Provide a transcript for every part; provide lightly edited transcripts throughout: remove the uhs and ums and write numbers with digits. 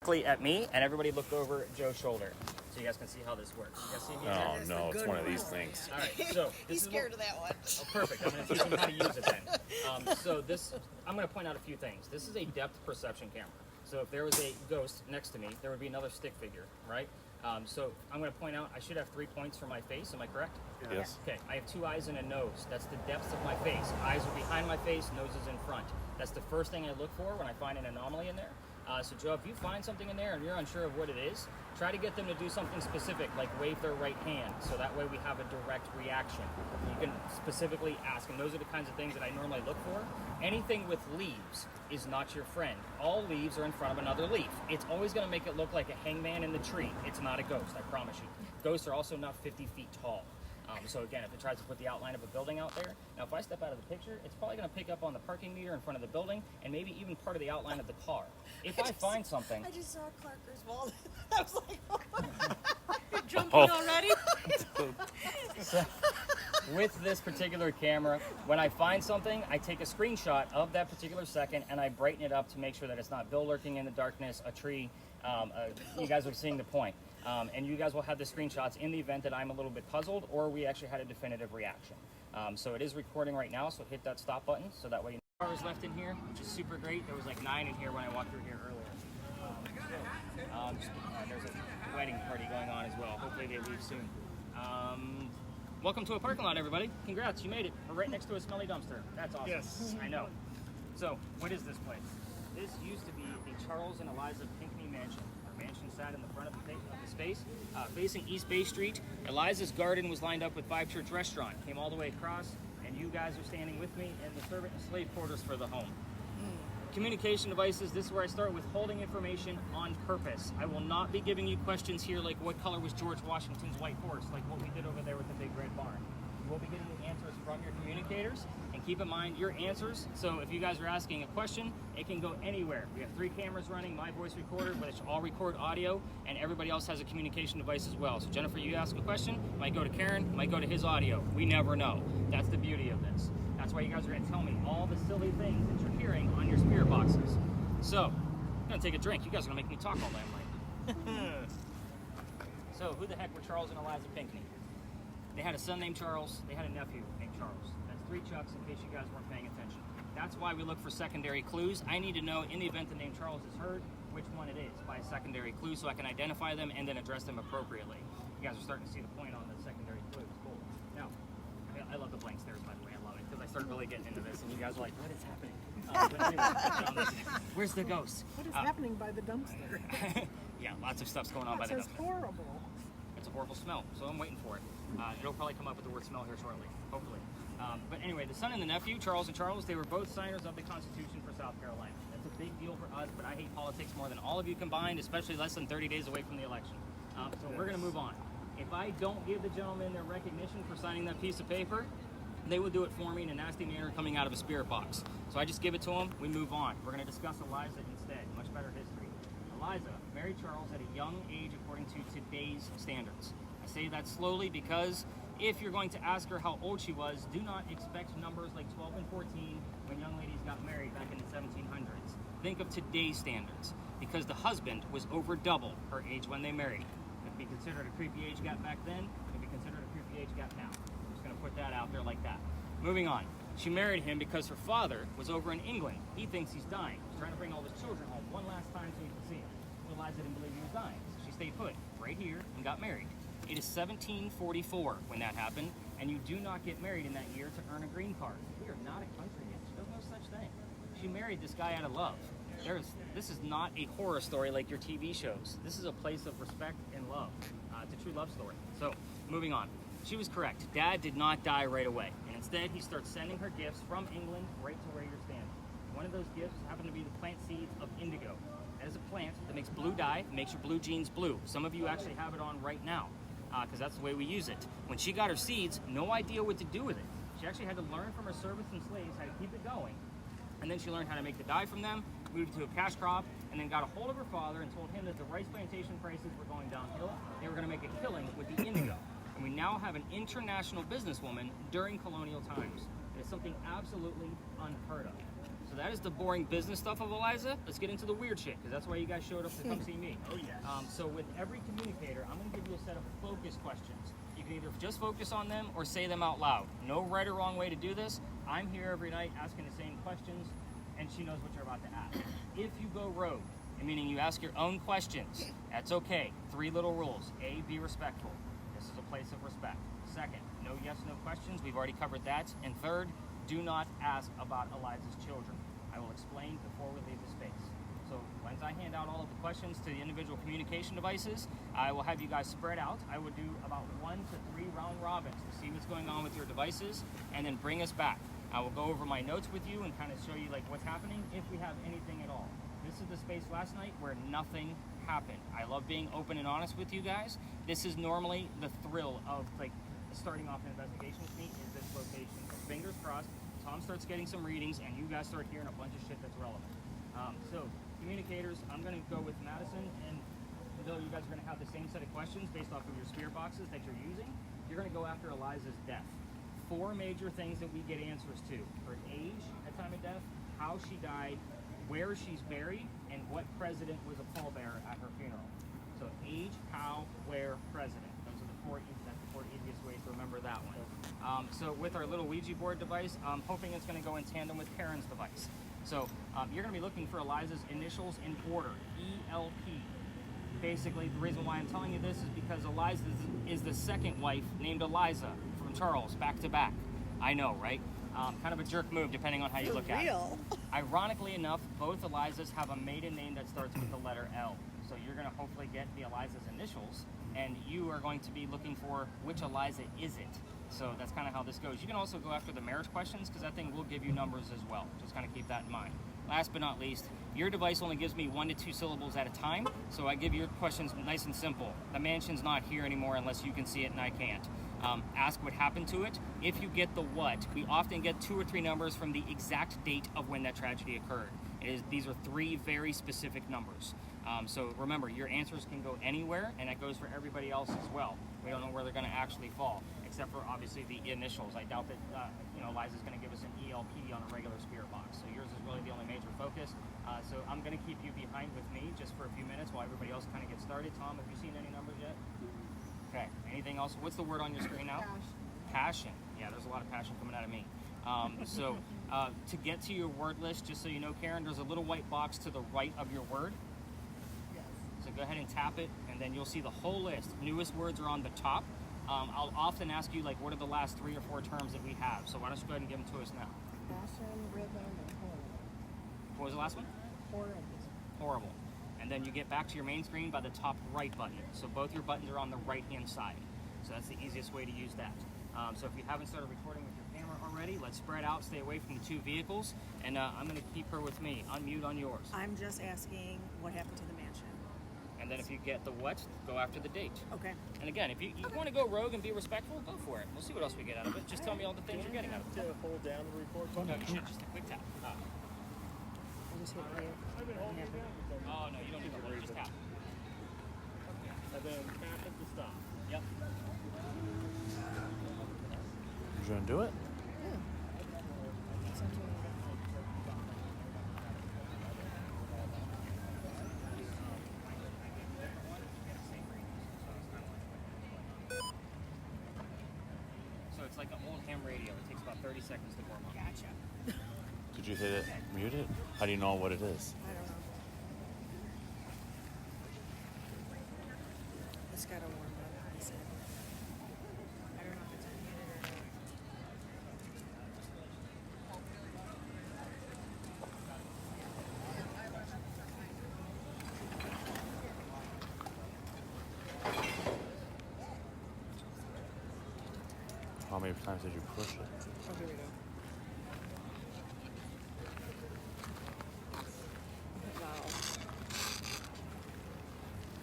directly at me, and everybody look over at Joe's shoulder, so you guys can see how this works. You guys see me? Oh no, it's one of these things. All right, so He's scared of that one. Oh, perfect. I'm going to teach him how to use it then. So this, I'm going to point out a few things. This is a depth perception camera. So if there was a ghost next to me, there would be another stick figure, right? So I'm going to point out I should have 3 points for my face. Am I correct? Yes. Okay, I have 2 eyes and a nose. That's the depths of my face. Eyes are behind my face, nose is in front. That's the first thing I look for when I find an anomaly in there. So Joe, if you find something in there and you're unsure of what it is, try to get them to do something specific, like wave their right hand, so that way we have a direct reaction. You can specifically ask, and those are the kinds of things that I normally look for. Anything with leaves is not your friend. All leaves are in front of another leaf. It's always going to make it look like a hangman in the tree. It's not a ghost, I promise you. Ghosts are also not 50 feet tall. So again, if it tries to put the outline of a building out there, now if I step out of the picture, it's probably going to pick up on the parking meter in front of the building and maybe even part of the outline of the car. If I find something... I just saw Clark Griswold. I was like, You're jumping already? So, with this particular camera, when I find something, I take a screenshot of that particular second and I brighten it up to make sure that it's not Bill lurking in the darkness, a tree. You guys are seeing the point. And you guys will have the screenshots in the event that I'm a little bit puzzled or we actually had a definitive reaction. So it is recording right now, so hit that stop button so that way you know. Cars left in here, which is super great. There was like 9 in here when I walked through here earlier. There's a wedding party going on as well. Hopefully they leave soon. Welcome to a parking lot, everybody. Congrats, you made it. We're right next to a smelly dumpster. That's awesome. Yes. I know. So, what is this place? This used to be the Charles and Eliza Pinckney mansion. Our mansion sat in the front of the space, facing East Bay Street. Eliza's garden was lined up with Five Church Restaurant. Came all the way across, and you guys are standing with me in the servant and slave quarters for the home. Communication devices, this is where I start withholding information on purpose. I will not be giving you questions here like what color was George Washington's white horse, like what we did over there with the big red barn. You will be getting the answers from your communicators, and keep in mind your answers. So if you guys are asking a question, it can go anywhere. We have 3 cameras running, my voice recorder, which all record audio, and everybody else has a communication device as well. So Jennifer, you ask a question, might go to Karen, might go to his audio. We never know. That's the beauty of this. That's why you guys are going to tell me all the silly things that you're hearing on your spirit boxes. So, I'm going to take a drink. You guys are going to make me talk all damn night. So, who the heck were Charles and Eliza Pinckney? They had a son named Charles. They had a nephew named Charles. That's 3 Chucks in case you guys weren't paying attention. That's why we look for secondary clues. I need to know, in the event the name Charles is heard, which one it is by a secondary clue so I can identify them and then address them appropriately. You guys are starting to see the point on the secondary clues. Cool. Now, I love the blank stares, by the way. I love it because I started really getting into this and you guys are like, what is happening? But anyway, where's the ghost? What is happening by the dumpster? Yeah, lots of stuff's going on by the dumpster. It's horrible. It's a horrible smell, so I'm waiting for it. It'll probably come up with the word smell here shortly, hopefully. But anyway, the son and the nephew, Charles and Charles, they were both signers of the Constitution for South Carolina. That's a big deal for us, but I hate politics more than all of you combined, especially less than 30 days away from the election. So we're going to move on. If I don't give the gentleman their recognition for signing that piece of paper, they will do it for me in a nasty manner coming out of a spirit box. So I just give it to them, we move on. We're going to discuss Eliza instead, much better history. Eliza married Charles at a young age according to today's standards. I say that slowly because if you're going to ask her how old she was, do not expect numbers like 12 and 14 when young ladies got married back in the 1700s. Think of today's standards, because the husband was over double her age when they married. It'd be considered a creepy age gap back then, it'd be considered a creepy age gap now. I'm just going to put that out there like that. Moving on. She married him because her father was over in England. He thinks he's dying. He's trying to bring all his children home one last time so he can see him. Eliza didn't believe he was dying, so she stayed put right here and got married. It is 1744 when that happened, and you do not get married in that year to earn a green card. We are not a country yet. There's no such thing. She married this guy out of love. This is not a horror story like your TV shows. This is a place of respect and love. It's a true love story. So, moving on. She was correct. Dad did not die right away, and instead he starts sending her gifts from England right to where you're standing. One of those gifts happened to be the plant seeds of indigo. That is a plant that makes blue dye, makes your blue jeans blue. Some of you actually have it on right now, because that's the way we use it. When she got her seeds, no idea what to do with it. She actually had to learn from her servants and slaves how to keep it going, and then she learned how to make the dye from them, moved it to a cash crop, and then got a hold of her father and told him that the rice plantation prices were going downhill. They were going to make a killing with the indigo. And we now have an international businesswoman during colonial times. It is something absolutely unheard of. So that is the boring business stuff of Eliza. Let's get into the weird shit, because that's why you guys showed up to come see me. Oh, yes. So with every communicator, I'm going to give you a set of focus questions. You can either just focus on them or say them out loud. No right or wrong way to do this. I'm here every night asking the same questions, and she knows what you're about to ask. If you go rogue, meaning you ask your own questions, that's okay. 3 little rules. A, be respectful. This is a place of respect. Second, no yes, no questions. We've already covered that. And third, do not ask about Eliza's children. I will explain before we leave the space. So once I hand out all of the questions to the individual communication devices, I will have you guys spread out. I would do about 1 to 3 round robins to see what's going on with your devices, and then bring us back. I will go over my notes with you and kind of show you like what's happening if we have anything at all. This is the space last night where nothing happened. I love being open and honest with you guys. This is normally the thrill of like starting off an investigation with me is this location. So fingers crossed, Tom starts getting some readings and you guys start hearing a bunch of shit that's relevant. So communicators, I'm gonna go with Madison, and though you guys are gonna have the same set of questions based off of your spirit boxes that you're using, you're gonna go after Eliza's death. 4 major things that we get answers to: her age at time of death, how she died, where she's buried, and what president was a pallbearer at her funeral. So age, how, where, president. Those are the 4 easiest ways to remember that one. So with our little Ouija board device, I'm hoping it's going to go in tandem with Karen's device. So you're going to be looking for Eliza's initials in order, ELP. Basically, the reason why I'm telling you this is because Eliza is the second wife named Eliza from Charles, back to back. I know, right? Kind of a jerk move depending on how you look at it. Ironically enough, both Elizas have a maiden name that starts with the letter L. So you're going to hopefully get the Eliza's initials, and you are going to be looking for which Eliza is it. So that's kind of how this goes. You can also go after the marriage questions, because that thing will give you numbers as well. Just kind of keep that in mind. Last but not least, your device only gives me 1 to 2 syllables at a time, so I give your questions nice and simple. The mansion's not here anymore unless you can see it and I can't. Ask what happened to it. If you get the what, we often get 2 or 3 numbers from the exact date of when that tragedy occurred. These are 3 very specific numbers. So remember, your answers can go anywhere, and that goes for everybody else as well. We don't know where they're going to actually fall, except for obviously the initials. I doubt that Liza's going to give us an ELP on a regular spirit box. So yours is really the only major focus. So I'm going to keep you behind with me just for a few minutes while everybody else kind of gets started. Tom, have you seen any numbers yet? Okay. Anything else? What's the word on your screen now? Passion. Yeah, there's a lot of passion coming out of me. To get to your word list, just so you know, Karen, there's a little white box to the right of your word. So go ahead and tap it, and then you'll see the whole list. Newest words are on the top. I'll often ask you, like, what are the last 3 or 4 terms that we have? So why don't you go ahead and give them to us now? Passion, rhythm, and horrible. What was the last one? Horrible. Horrible. And then you get back to your main screen by the top right button. So both your buttons are on the right-hand side. So that's the easiest way to use that. So if you haven't started recording with your camera already, let's spread out, stay away from the 2 vehicles, and I'm going to keep her with me. Unmute on yours. I'm just asking what happened to the mansion. And then if you get the what, go after the date. Okay. And again, if you want to go rogue and be respectful, go for it. We'll see what else we get out of it. Just tell me all the things you're getting out of it. To hold down the record button. No, you should just a quick tap. I just hit play. I've been holding it down. Oh, no, you don't need to worry. Just tap. And then tap it to stop. Yep. You gonna do it? So it's like an old ham radio. It takes about 30 seconds to warm up. Gotcha. Did you hit it? Mute it? How do you know what it is? I don't know. It's gotta warm up. He said. I don't know if it's unmuted or not. How many times did you push it? Oh, here we go.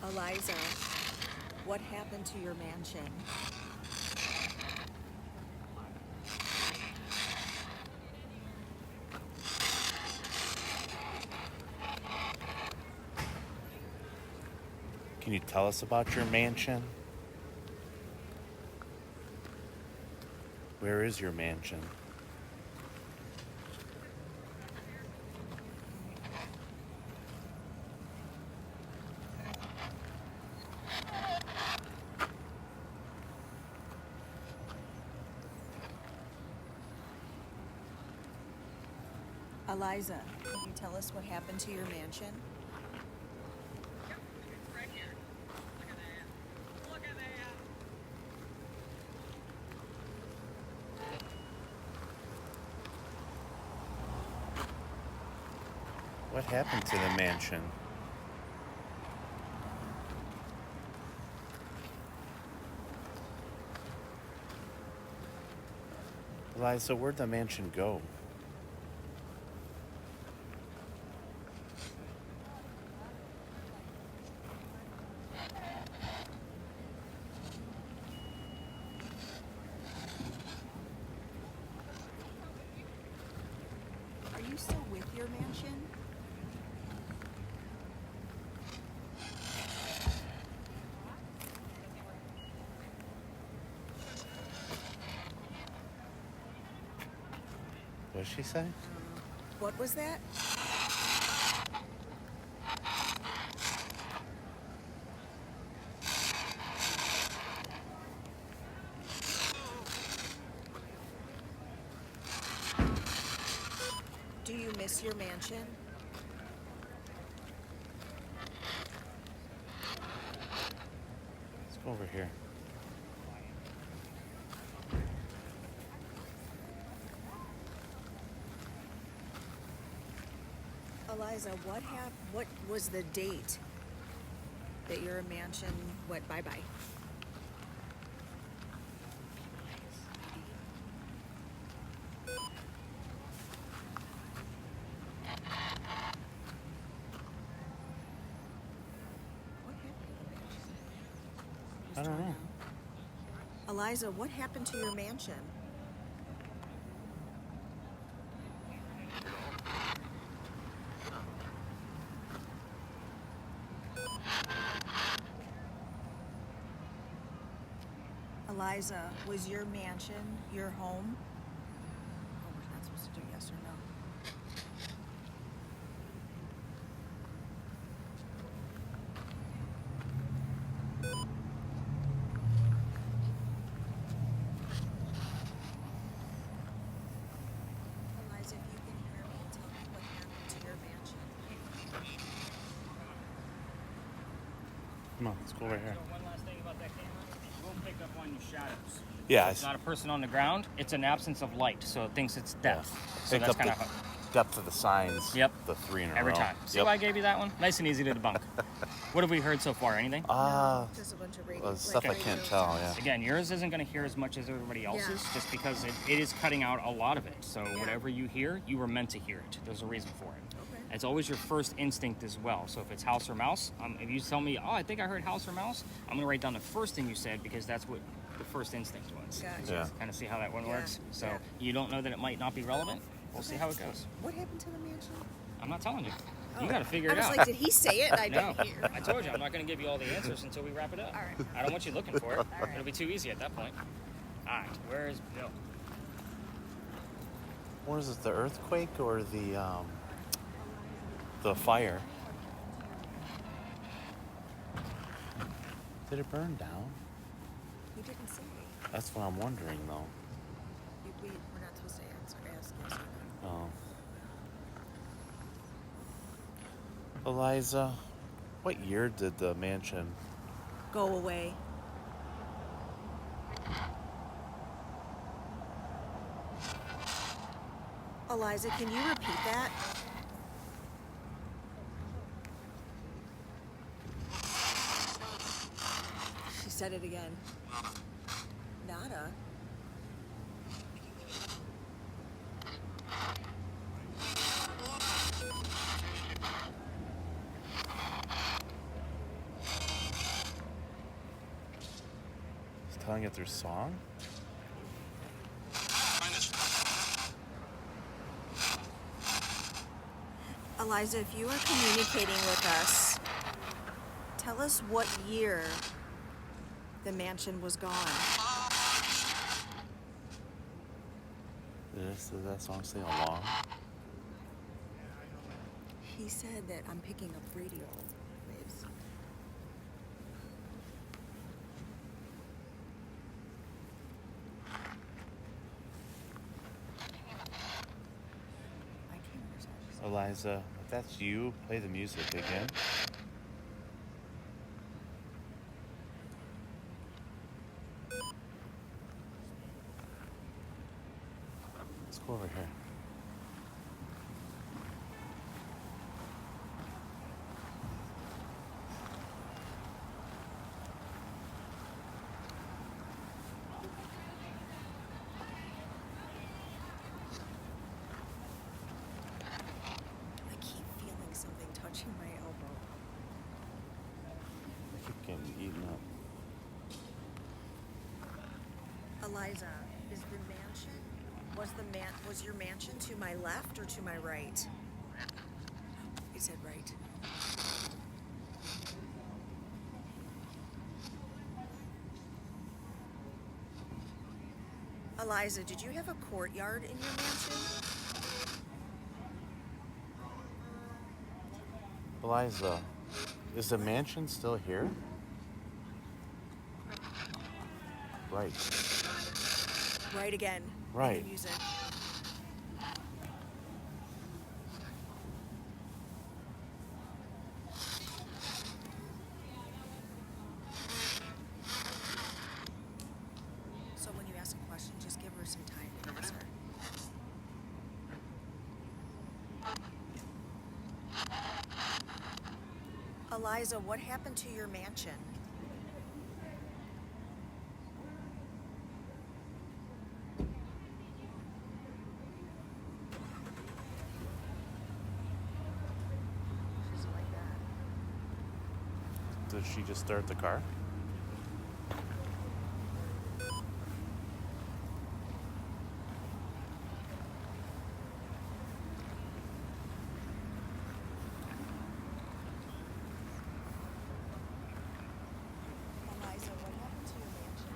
Wow. Eliza, what happened to your mansion? Can you tell us about your mansion? Where is your mansion? Eliza, can you tell us what happened to your mansion? What happened to the mansion? Eliza, where'd the mansion go? Are you still with your mansion? What did she say? What was that? Do you miss your mansion? Let's go over here. Eliza, what was the date that your mansion went bye-bye? What happened to the mansion? I don't know. Eliza, what happened to your mansion? Eliza, was your mansion your home? Oh, we're not supposed to do yes or no. Eliza, if you can hear me, tell me what happened to your mansion. Come on, let's go over here. So one last thing about that camera, it will pick up on your shadows. Yeah, It's not a person on the ground. It's an absence of light, so it thinks it's depth. So pick that's up the kind of depth of the signs. Yep. The 3 in a every row. time. See Yep. why I gave you that one? Nice and easy to debunk. What have we heard so far? Anything? Just a bunch of radio. Well, stuff I like can't radio tell, sounds. yeah. Again, yours isn't going to hear as much as everybody else's, Yeah. just because it is cutting out a lot of it. So Yeah. whatever you hear, you were meant to hear it. There's a reason for it. Okay. It's always your first instinct as well. So if it's house or mouse, if you tell me, oh, I think I heard house or mouse, I'm going to write down the first thing you said because that's what the first instinct was. Gotcha. Yeah. Kind of see how that one Yeah, works. So yeah. you don't know that it might not be relevant. We'll see how it goes. What happened to the mansion? I'm not telling you. Oh. You got to figure I it was out. like, did he say it? And I No, didn't hear. I told you I'm not going to give you all the answers until we wrap it up. All right. I don't want you looking for it. right. It'll be too easy at that point. All right, where is Bill? What is it, the earthquake or the fire? Did it burn down? He didn't say. That's what I'm wondering, though. We're not supposed to ask yes or no. Oh. Eliza, what year did the mansion? Go away. Eliza, can you repeat that? She said it again. Nada. He's telling it through song? Eliza, if you are communicating with us, tell us what year the mansion was gone. Does that song say along? He said that I'm picking up radio waves. I can't understand. Eliza, if that's you, play the music again. Let's go over here. I keep feeling something touching my elbow. I keep getting eaten up. Eliza, is the mansion, was your mansion to my left or to my right? You said right. Eliza, did you have a courtyard in your mansion? Eliza, is the mansion still here? Right. Right again. in Right. the music. So when you ask a question, just give her some time to answer. Eliza, what happened to your mansion? She doesn't like that. Did she just start the car? Eliza, what happened to your mansion?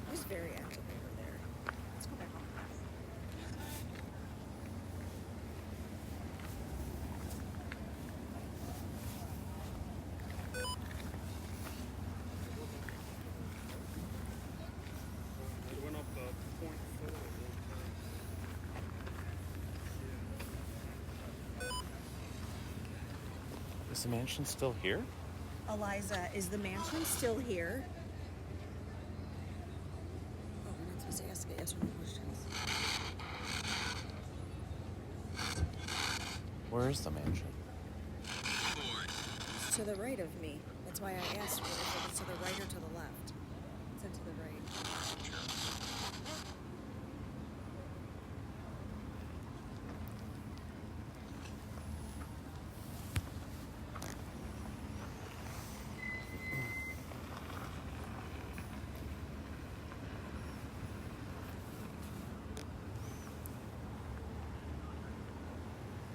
It was very active over there. Let's go back home. It went up to 0.4. Is the mansion still here? Eliza, is the mansion still here? Oh, we're not supposed to ask yes or no questions. Where is the mansion? It's to the right of me. That's why I asked if it's to the right or to the left. It said to the right.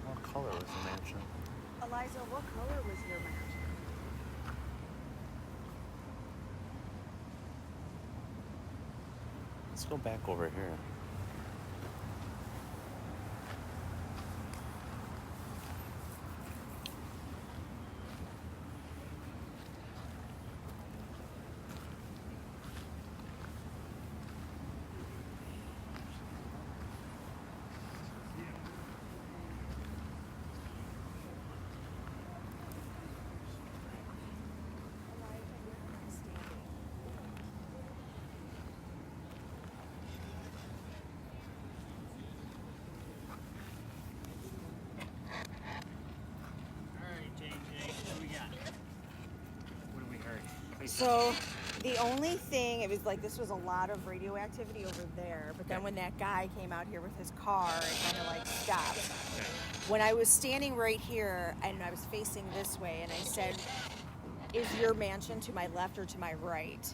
What color was the mansion? Eliza, what color was your mansion? Let's go back over here. All right, JJ, what do we got? What have we heard? Please So, the only thing, it was like this was a lot of radioactivity over there, but then Okay. when that guy came out here with his car, it kind of like stopped. Okay. When I was standing right here and I was facing this way, and I said, is your mansion to my left or to my right?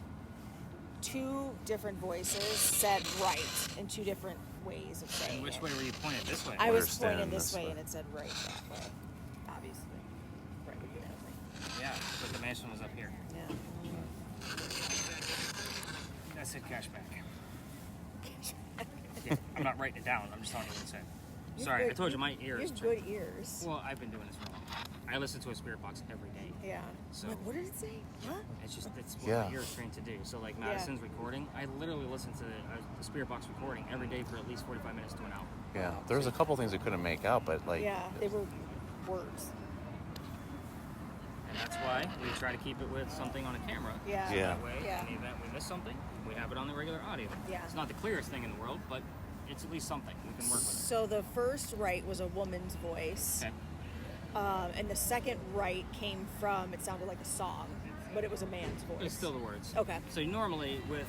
Two different voices said right in two different ways of saying And which it. way were you pointed? This way? I We're was standing pointing this this way way. and it said right that way. Obviously. Right would be that way. Yeah, but the mansion was up here. Yeah. That said cashback. Yeah, I'm not writing it down. I'm just telling you what it said. You have Sorry, I good- told you my ears. You have good ears. Well, I've been doing this for a long time. I listen to a spirit box every day. Yeah. So- Like, what did it say? Huh? It's just it's what Yeah. my ear is trained to do. So like Madison's recording, I literally listen to the spirit box recording every day for at least 45 minutes to an hour. Yeah. There's a couple things we couldn't make out, but like. Yeah, they were words. And that's why we try to keep it with something on a camera. Yeah. So Yeah. that way, Yeah. in the event we miss something, we have it on the regular audio. Yeah. It's not the clearest thing in the world, but it's at least something. We can work with it. So the first right was a woman's voice, Okay. and the second right came from, it sounded like a song, but it was a man's voice. It's still the words. Okay. So normally with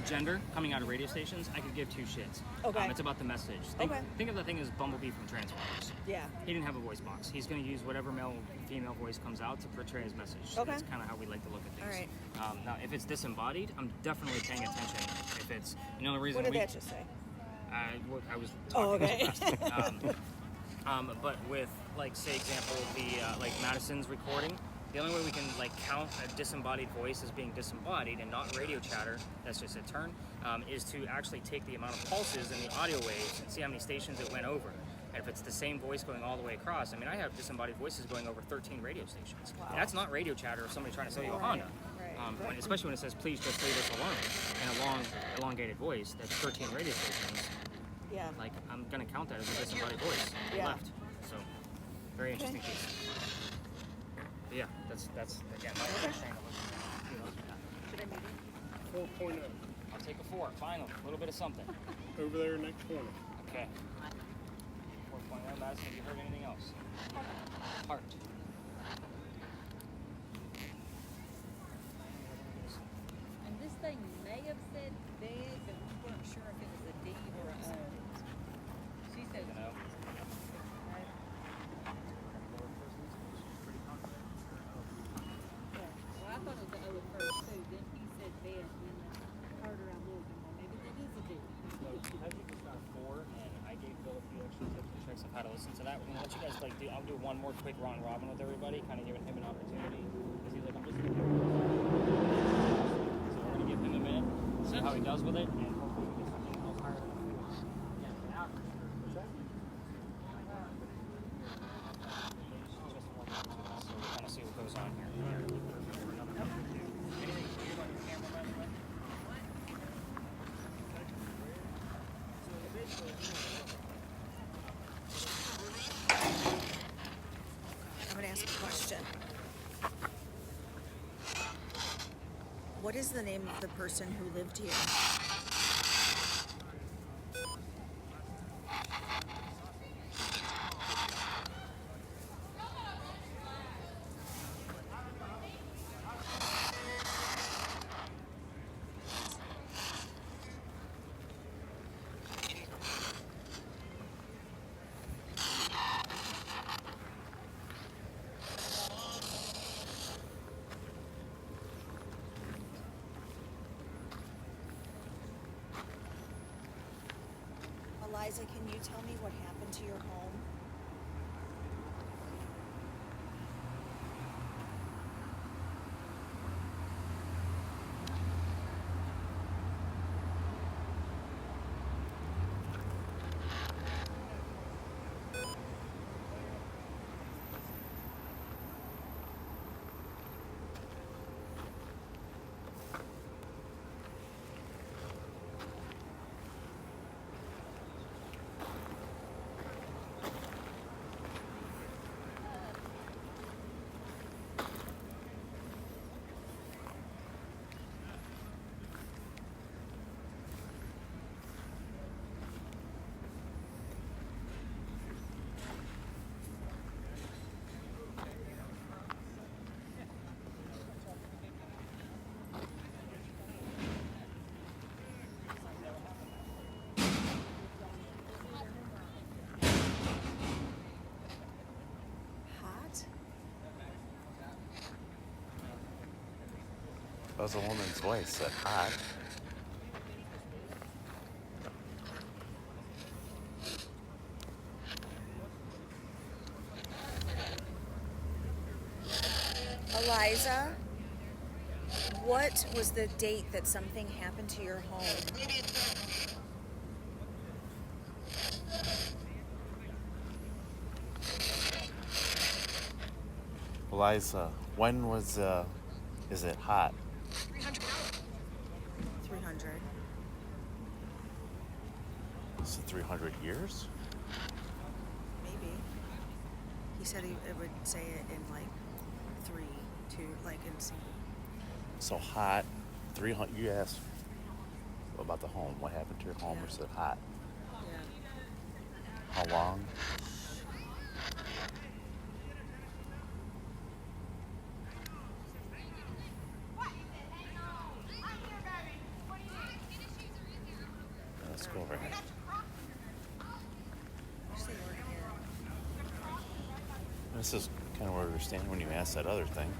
gender coming out of radio stations, I could give two shits. Okay. It's about the message. Okay. Think of the thing as Bumblebee from Transformers. Yeah. He didn't have a voice box. He's going to use whatever male female voice comes out to portray his message. Okay. That's kind of how we like to look at things. All right. Now, if it's disembodied, I'm definitely paying attention. If it's, the reason What did we... that just say? I was Oh, talking okay. too fast. But with, like, say, example, the like Madison's recording, the only way we can like count a disembodied voice as being disembodied and not radio chatter, that's just a term, is to actually take the amount of pulses in the audio waves and see how many stations it went over. And if it's the same voice going all the way across, I mean, I have disembodied voices going over 13 radio stations. Wow. And that's not radio chatter of somebody trying to sell you a Right, Honda. right. Especially when it says, please just leave us alone, in a long, elongated voice, that's 13 radio stations. Yeah. Like, I'm gonna count that as a disembodied voice. Yeah. Left. So, very interesting piece. But yeah, that's again, my understanding of it. Should I mute it? 4.0. I'll take a 4, final, a little bit of something. Over there, next corner. Okay. 4.0, Madison, have you heard anything else? Heart. And this thing may have said big, but we weren't sure if it was a D or a O. She said, You know? well, I thought it was an O at first too. Then he said bed, and then I heard her out moving. Well, maybe that is a D. So, I think it's got 4, and I gave Bill a few extra tips and tricks of how to listen to that. We're gonna let you guys I'll do one more quick round robin with everybody, kind of giving him an opportunity. Because he's like, I'm just looking. So we're gonna give him a minute, see how he does with it, and hopefully we get something else higher than a 4. Yeah, now. What's that? Just one, so we'll kind of see what goes on here. Anything weird on your camera, by the way? I'm going to ask a question. What is the name of the person who lived here? Eliza, can you tell me what happened to your home? Hot? That was a woman's voice. Said hot. Eliza, what was the date that something happened to your home? Eliza, when was is it hot? 300. Is it 300 years? Maybe. He said it would say it in like 3, 2, like in single. So hot, 300. You asked about the home. What happened to your home? Yeah. Was it hot? Yeah. How long? Let's go over here. Wish they weren't here. This is kind of where we're standing when you asked that other thing.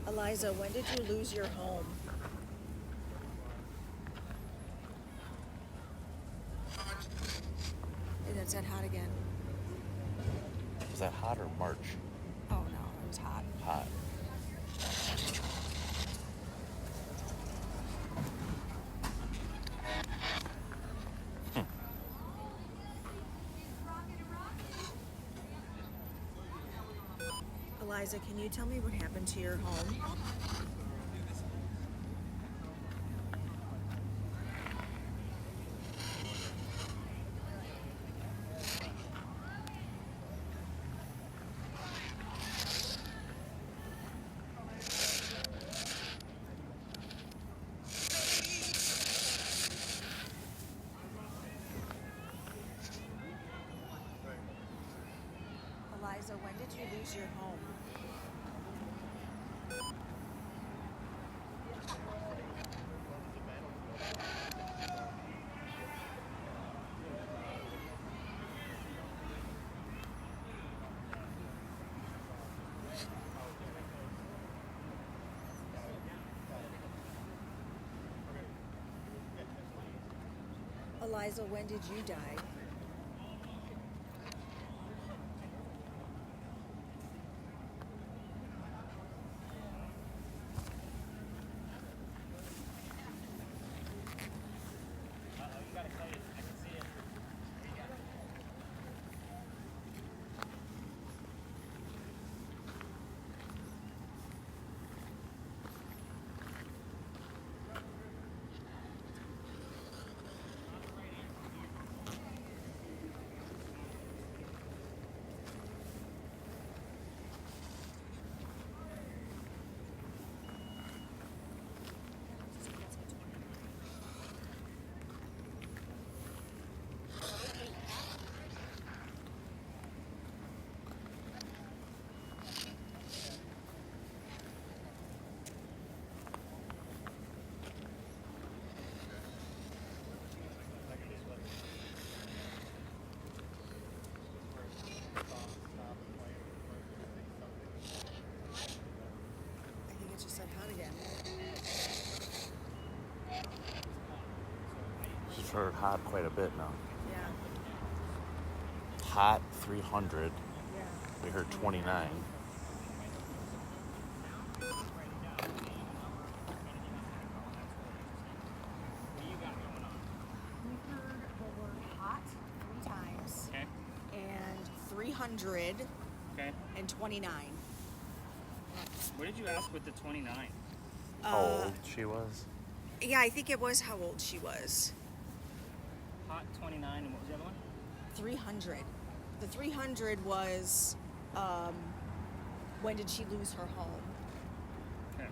Eliza, when did you lose your home? Hey, that said hot again. Was that hot or March? Oh no, it was hot. Hot. Eliza, can you tell me what happened to your home? Eliza, when did you lose your home? Eliza, when did you die? You gotta cut it. I can see it. I think it just said hot again. We've heard hot quite a bit now. Yeah. Hot 300. Yeah. We heard 29. We heard the word hot 3 times Okay. and 300 Okay. and 29. What did you ask with the 29? How old she was? Yeah, I think it was how old she was. Hot 29, and what was the other one? 300. The 300 was when did she lose her home? Okay.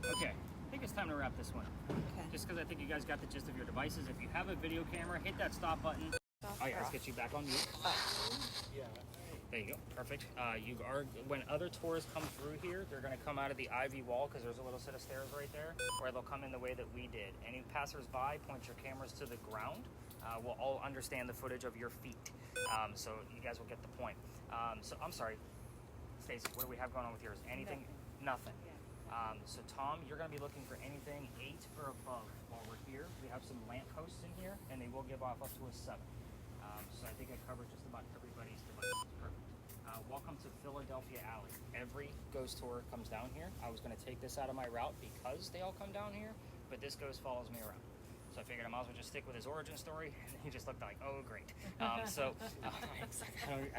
Okay. I think it's time to wrap this one. Okay. Just because I think you guys got the gist of your devices. If you have a video camera, hit that stop button. Stop Oh yeah, let's off. get you back on mute. There you go. Perfect. You are when other tours come through here, they're going to come out of the ivy wall because there's a little set of stairs right there, or they'll come in the way that we did. Any passersby, point your cameras to the ground. We'll all understand the footage of your feet, so you guys will get the point. So I'm sorry, Stacey. What do we have going on with yours? Anything? Nothing. So Tom, you're going to be looking for anything 8 or above while we're here. We have some lampposts in here, and they will give off up to a 7. So I think I covered just about everybody's devices. Perfect. Welcome to Philadelphia Alley. Every ghost tour comes down here. I was going to take this out of my route because they all come down here, but this ghost follows me around. So I figured I might as well just stick with his origin story. And he just looked like, oh, great. I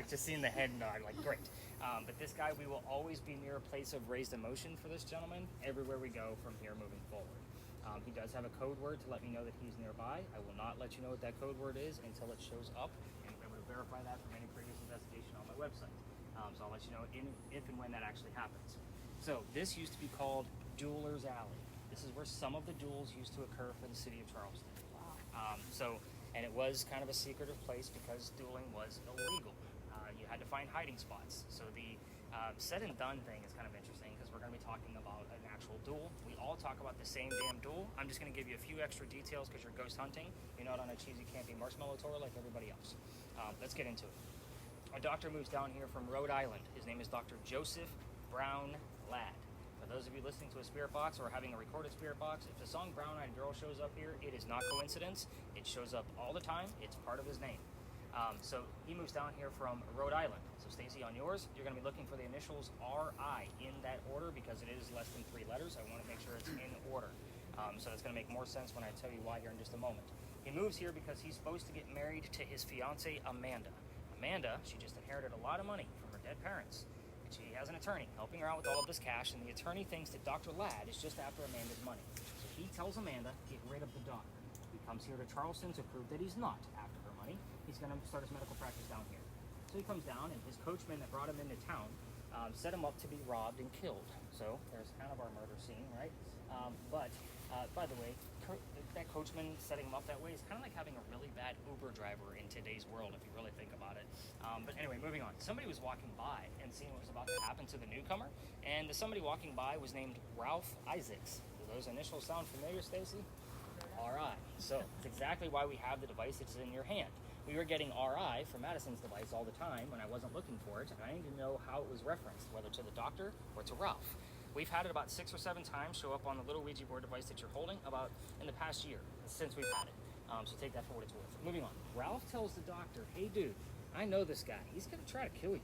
just seen the head nod, like, great. But this guy, we will always be near a place of raised emotion for this gentleman everywhere we go from here moving forward. He does have a code word to let me know that he's nearby. I will not let you know what that code word is until it shows up, and I'm able to verify that from any previous investigation on my website. So I'll let you know if and when that actually happens. So this used to be called Dueler's Alley. This is where some of the duels used to occur for the city of Charleston. Wow. And it was kind of a secretive place because dueling was illegal. You had to find hiding spots. So the said and done thing is kind of interesting because we're going to be talking about an actual duel. We all talk about the same damn duel. I'm just going to give you a few extra details because you're ghost hunting. You're not on a cheesy camping marshmallow tour like everybody else. Let's get into it. A doctor moves down here from Rhode Island. His name is Dr. Joseph Brown Ladd. For those of you listening to a spirit box or having a recorded spirit box, if the song Brown Eyed Girl shows up here, it is not coincidence. It shows up all the time. It's part of his name. So he moves down here from Rhode Island. So Stacy, on yours, you're going to be looking for the initials RI in that order because it is less than 3 letters. I want to make sure it's in order. So that's going to make more sense when I tell you why here in just a moment. He moves here because he's supposed to get married to his fiancée, Amanda. Amanda, she just inherited a lot of money from her dead parents. And she has an attorney helping her out with all of this cash, and the attorney thinks that Dr. Ladd is just after Amanda's money. So he tells Amanda, get rid of the doctor. He comes here to Charleston to prove that he's not after her money. He's going to start his medical practice down here. So he comes down, and his coachman that brought him into town set him up to be robbed and killed. So there's kind of our murder scene, right? But by the way, that coachman setting him up that way is kind of like having a really bad Uber driver in today's world, if you really think about it. But anyway, moving on. Somebody was walking by and seeing what was about to happen to the newcomer, and the somebody walking by was named Ralph Isaacs. Do those initials sound familiar, Stacy? RI. So it's exactly why we have the device that's in your hand. We were getting RI from Madison's device all the time when I wasn't looking for it, and I needed to know how it was referenced, whether to the doctor or to Ralph. We've had it about 6 or 7 times show up on the little Ouija board device that you're holding about in the past year since we've had it. So take that for what it's worth. Moving on. Ralph tells the doctor, hey dude, I know this guy. He's going to try to kill you.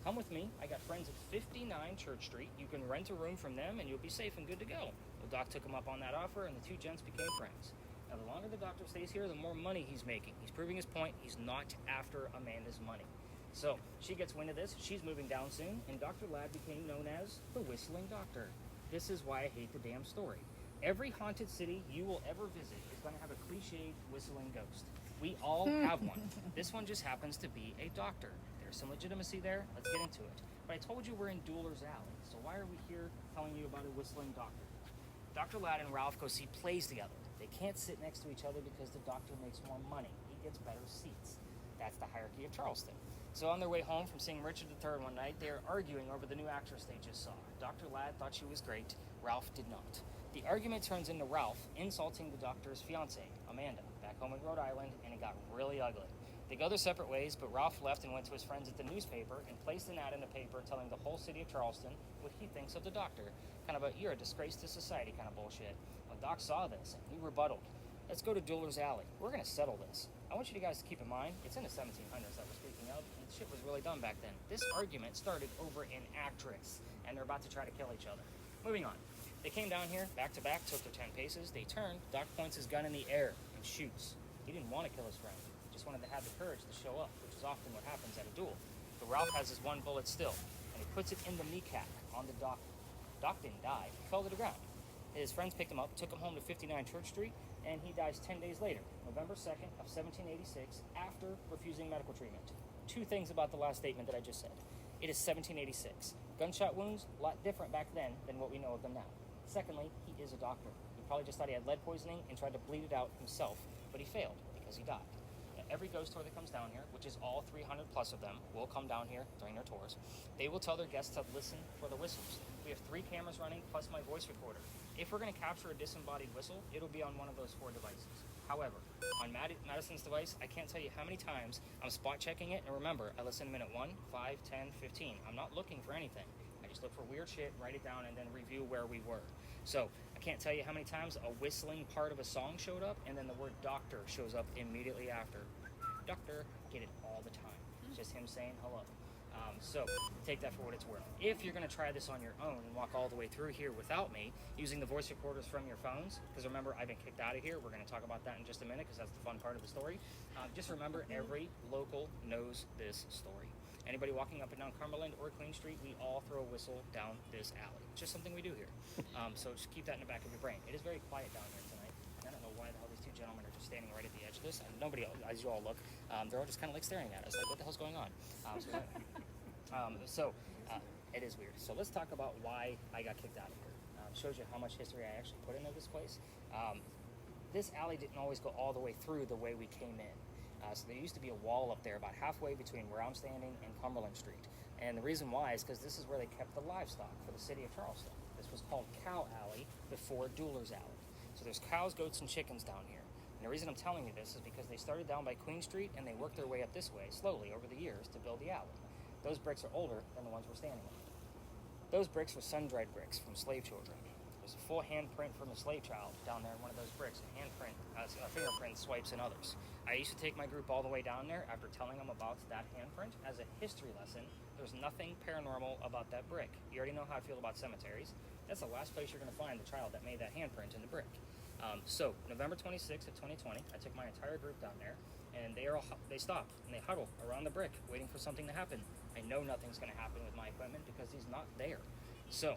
Come with me. I got friends at 59 Church Street. You can rent a room from them and you'll be safe and good to go. The doc took him up on that offer and the 2 gents became friends. Now, the longer the doctor stays here, the more money he's making. He's proving his point. He's not after Amanda's money. So she gets wind of this. She's moving down soon, and Dr. Ladd became known as the Whistling Doctor. This is why I hate the damn story. Every haunted city you will ever visit is going to have a cliched whistling ghost. We all have one. This one just happens to be a doctor. There's some legitimacy there. Let's get into it. But I told you we're in Dueler's Alley, so why are we here telling you about a whistling doctor? Dr. Ladd and Ralph go see plays together. They can't sit next to each other because the doctor makes more money. He gets better seats. That's the hierarchy of Charleston. So on their way home from seeing Richard III one night, they are arguing over the new actress they just saw. Dr. Ladd thought she was great. Ralph did not. The argument turns into Ralph insulting the doctor's fiancée, Amanda, back home in Rhode Island, and it got really ugly. They go their separate ways, but Ralph left and went to his friends at the newspaper and placed an ad in the paper telling the whole city of Charleston what he thinks of the doctor. Kind of a, you're a disgrace to society kind of bullshit. Well, Doc saw this, and he rebutted. Let's go to Dueler's Alley. We're going to settle this. I want you guys to keep in mind, it's in the 1700s that we're speaking of, and shit was really done back then. This argument started over an actress, and they're about to try to kill each other. Moving on. They came down here, back to back, took their 10 paces. They turned. Doc points his gun in the air and shoots. He didn't want to kill his friend. He just wanted to have the courage to show up, which is often what happens at a duel. But Ralph has his 1 bullet still, and he puts it in the kneecap on the doctor. Doc didn't die. He fell to the ground. His friends picked him up, took him home to 59 Church Street, and he dies 10 days later, November 2nd of 1786, after refusing medical treatment. 2 things about the last statement that I just said. It is 1786. Gunshot wounds, a lot different back then than what we know of them now. Secondly, he is a doctor. He probably just thought he had lead poisoning and tried to bleed it out himself, but he failed because he died. Now, every ghost tour that comes down here, which is all 300 plus of them, will come down here during their tours. They will tell their guests to listen for the whistles. We have 3 cameras running plus my voice recorder. If we're going to capture a disembodied whistle, it'll be on one of those 4 devices. However, on Madison's device, I can't tell you how many times I'm spot checking it, and remember, I listen to minute 1, 5, 10, 15. I'm not looking for anything. I just look for weird shit, write it down, and then review where we were. So I can't tell you how many times a whistling part of a song showed up, and then the word doctor shows up immediately after. Doctor, get it all the time. It's just him saying hello. So take that for what it's worth. If you're going to try this on your own and walk all the way through here without me, using the voice recorders from your phones, because remember, I've been kicked out of here. We're going to talk about that in just a minute because that's the fun part of the story. Just remember, every local knows this story. Anybody walking up and down Cumberland or Queen Street, we all throw a whistle down this alley. It's just something we do here. So just keep that in the back of your brain. It is very quiet down here tonight. I don't know why the hell these two gentlemen are just standing right at the edge of this. And nobody else, as you all look, they're all just kind of like staring at us, like, what the hell's going on? It is weird. So let's talk about why I got kicked out of here. Shows you how much history I actually put into this place. This alley didn't always go all the way through the way we came in. So there used to be a wall up there about halfway between where I'm standing and Cumberland Street. And the reason why is because this is where they kept the livestock for the city of Charleston. This was called Cow Alley before Dueler's Alley. So there's cows, goats, and chickens down here. And the reason I'm telling you this is because they started down by Queen Street and they worked their way up this way slowly over the years to build the alley. Those bricks are older than the ones we're standing on. Those bricks were sun-dried bricks from slave children. There's a full handprint from a slave child down there in one of those bricks, a handprint, fingerprint swipes, and others. I used to take my group all the way down there after telling them about that handprint as a history lesson. There's nothing paranormal about that brick. You already know how I feel about cemeteries. That's the last place you're going to find the child that made that handprint in the brick. So November 26th of 2020, I took my entire group down there, and they stop and they huddle around the brick, waiting for something to happen. I know nothing's going to happen with my equipment because he's not there. So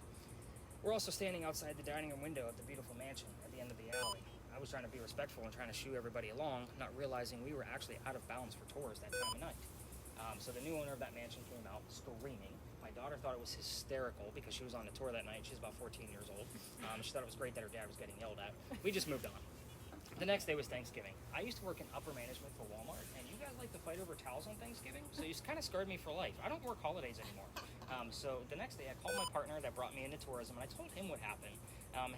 we're also standing outside the dining room window of the beautiful mansion at the end of the alley. I was trying to be respectful and trying to shoo everybody along, not realizing we were actually out of bounds for tours that time of night. So the new owner of that mansion came out screaming. My daughter thought it was hysterical because she was on the tour that night. She's about 14 years old. She thought it was great that her dad was getting yelled at. We just moved on. The next day was Thanksgiving. I used to work in upper management for Walmart, and you guys like to fight over towels on Thanksgiving, so you kind of scarred me for life. I don't work holidays anymore. So the next day, I called my partner that brought me into tourism, and I told him what happened.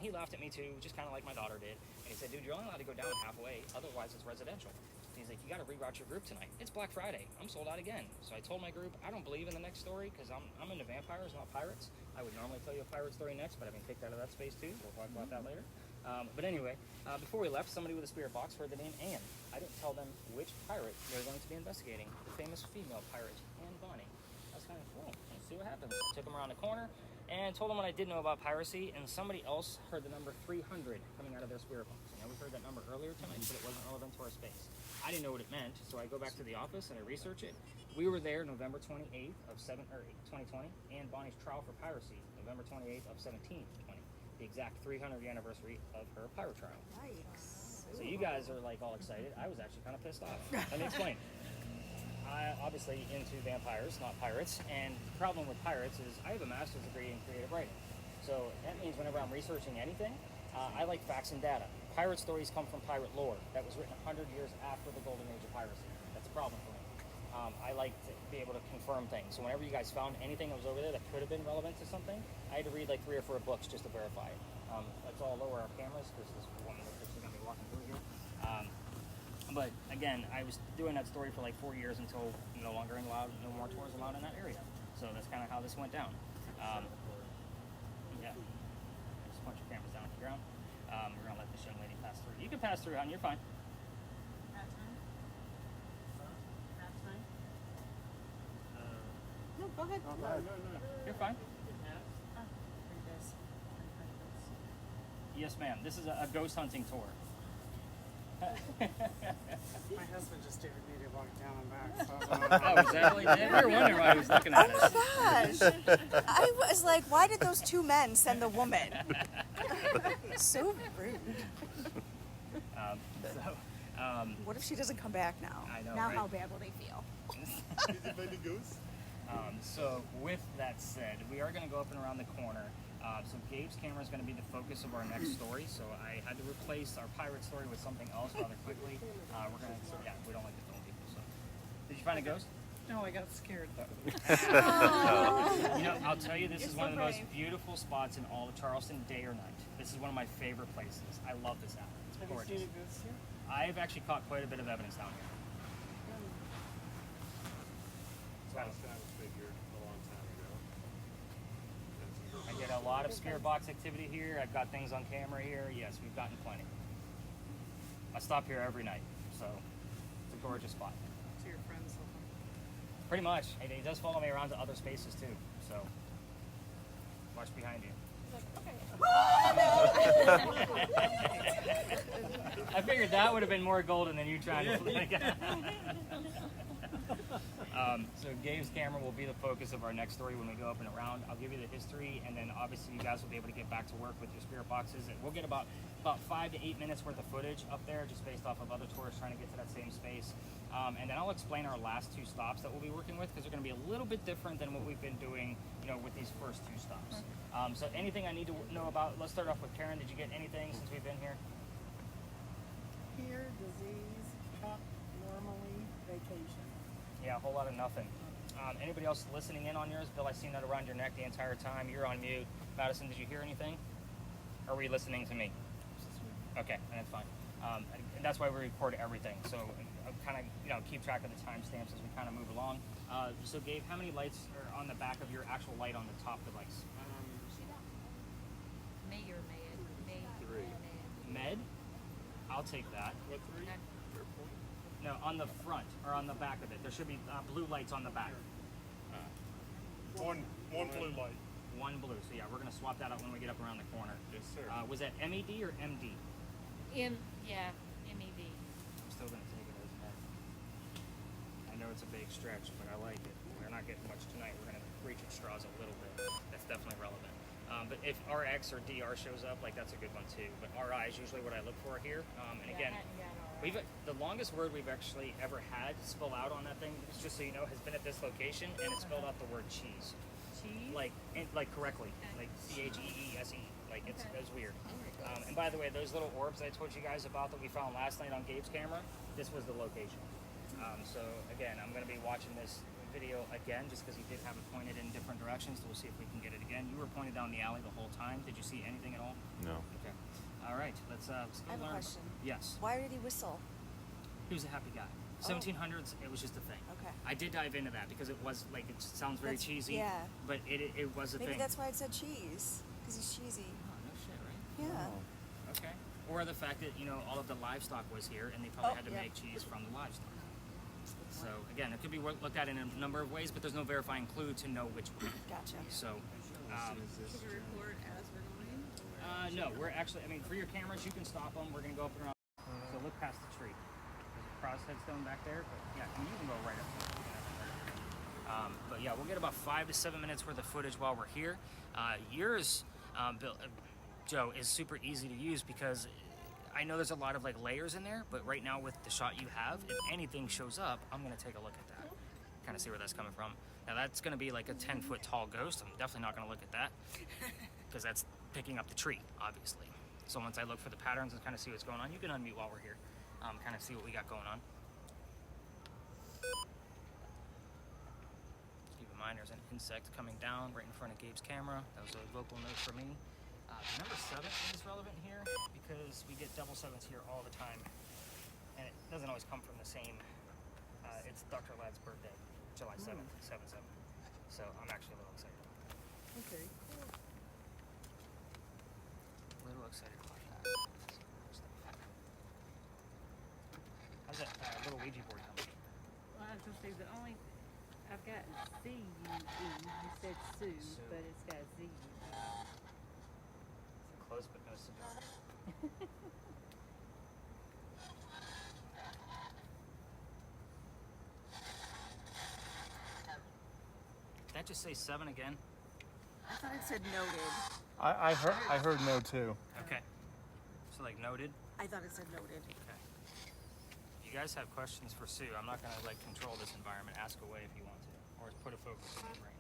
He laughed at me too, just kind of like my daughter did. And he said, dude, you're only allowed to go down halfway, otherwise it's residential. He's like, you got to reroute your group tonight. It's Black Friday. I'm sold out again. So I told my group, I don't believe in the next story because I'm into vampires, not pirates. I would normally tell you a pirate story next, but I've been kicked out of that space too. We'll talk about that later. But anyway, before we left, somebody with a spirit box heard the name Anne. I didn't tell them which pirate they were going to be investigating. The famous female pirate, Anne Bonny. I was kind of cool. Let's see what happens. I took them around the corner and told them what I did know about piracy, and somebody else heard the number 300 coming out of their spirit box. I know we heard that number earlier tonight, but it wasn't relevant to our space. I didn't know what it meant, so I go back to the office and I research it. We were there November 28th of 2020, Anne Bonny's trial for piracy, November 28th of 1720, the exact 300th anniversary of her pirate trial. Yikes. So you guys are like all excited. I was actually kind of pissed off. Let me explain. I obviously into vampires, not pirates, and the problem with pirates is I have a master's degree in creative writing. So that means whenever I'm researching anything, I like facts and data. Pirate stories come from pirate lore that was written 100 years after the golden age of piracy. That's a problem for me. I like to be able to confirm things. So whenever you guys found anything that was over there that could have been relevant to something, I had to read like 3 or 4 books just to verify it. Let's all lower our cameras because this woman is going to be walking through here. But again, I was doing that story for like 4 years until no more tours allowed in that area. So that's kind of how this went down. Yeah. Just punch your cameras down to the ground. We're going to let this young lady pass through. You can pass through, hon. You're fine. No, go ahead. No. You're fine. Yes, ma'am. This is a ghost hunting tour. My husband just dared me to walk down and back. So Oh, is that what he did? We were wondering why he was looking at us. Gosh. I was like, why did those 2 men send the woman? So rude. What if she doesn't come back now? I know, Now right? how bad will they feel? So with that said, we are going to go up and around the corner. So Gabe's camera is going to be the focus of our next story. So I had to replace our pirate story with something else rather quickly. We don't like to film people. So, did you find a ghost? no, I got scared though. You know, I'll tell you, this is one of the most beautiful spots in all of Charleston, day or night. This is one of my favorite places. I love this alley. It's Have you gorgeous. seen a ghost here? I've actually caught quite a bit of evidence down here. Last time was figured a long time ago. I get a lot of spirit box activity here. I've got things on camera here. Yes, we've gotten plenty. I stop here every night, so it's a gorgeous spot. To your friends. Pretty much. And he does follow me around to other spaces too. So watch behind you. I figured that would have been more golden than you trying to flick. So Gabe's camera will be the focus of our next story when we go up and around. I'll give you the history, and then obviously you guys will be able to get back to work with your spirit boxes. And we'll get about 5 to 8 minutes worth of footage up there, just based off of other tourists trying to get to that same space. And then I'll explain our last 2 stops that we'll be working with, because they're going to be a little bit different than what we've been doing, with these first 2 stops. So anything I need to know about? Let's start off with Karen. Did you get anything since we've been here? Here, disease, cup, normally, vacation. Yeah, a whole lot of nothing. Anybody else listening in on yours? Bill, I seen that around your neck the entire time. You're on mute. Madison, did you hear anything? Or were you listening to me? Okay, and that's fine. And that's why we record everything. So kind of, keep track of the timestamps as we kind of move along. So Gabe, how many lights are on the back of your actual light on the top device? Me or Med? Me. 3. Med? I'll take that. What 3? No, on the front or on the back of it. There should be blue lights on the back. One blue light. 1 blue. So yeah, we're gonna swap that out when we get up around the corner. Yes, sir. Was that MED or MD? MED. I'm still gonna take it as med. I know it's a big stretch, but I like it. We're not getting much tonight. We're gonna reach at straws a little bit. That's definitely relevant. But if RX or DR shows up, that's a good one too. But RI is usually what I look for here. And again, the longest word we've actually ever had spill out on that thing, just so you know, has been at this location, and it spelled out the word cheese. Cheese? Like correctly, like CHEESE. It's weird. And by the way, those little orbs I told you guys about that we found last night on Gabe's camera, this was the location. So again, I'm going to be watching this video again, just because he did have it pointed in different directions. So we'll see if we can get it again. You were pointed down the alley the whole time. Did you see anything at all? No. Okay. All right. Let's go I have a learn. question. Yes. Why did he whistle? He was a happy guy. 1700s. It was just a thing. Okay. I did dive into that because it was it sounds very That's- cheesy. yeah. But it was a Maybe thing. that's why it said cheese, because he's cheesy. Oh, no shit, right? Yeah. Okay. Or the fact that all of the livestock was here, and they probably had to yeah. make cheese from the livestock. So again, it could be looked at in a number of ways, but there's no verifying clue to know which one. Gotcha. So, Should we record as we're going? no, we're actually. For your cameras, you can stop them. We're gonna go up and around. So look past the tree. There's a cross headstone back there, but yeah, you can go right up there. But yeah, we'll get about 5 to 7 minutes worth of footage while we're here. Yours, Bill, Joe, is super easy to use because I know there's a lot of layers in there, but right now with the shot you have, if anything shows up, I'm gonna take a look at that. Kind of see where that's coming from. Now that's gonna be like a 10-foot tall ghost. I'm definitely not gonna look at that because that's picking up the tree, obviously. So once I look for the patterns and kind of see what's going on, you can unmute while we're here, kind of see what we got going on. Keep in mind there's an insect coming down right in front of Gabe's camera. That was a vocal note for me. Number 7 is relevant here because we get double 7s here all the time, and it doesn't always come from the same. It's Dr. Ladd's birthday, July 7th, 7/7. So I'm actually a little excited. Okay, cool. A little excited about that. How's that little Ouija board coming? Well, I was gonna say I've got C-U-E. You said Sue, Sue. but it's got Z. Close but no cigar. Did that just say 7 again? I thought it said noted. I heard no too. Okay. So noted. I thought it said noted. Okay. If you guys have questions for Sue, I'm not gonna control this environment. Ask away if you want to, or put a focus in your brain.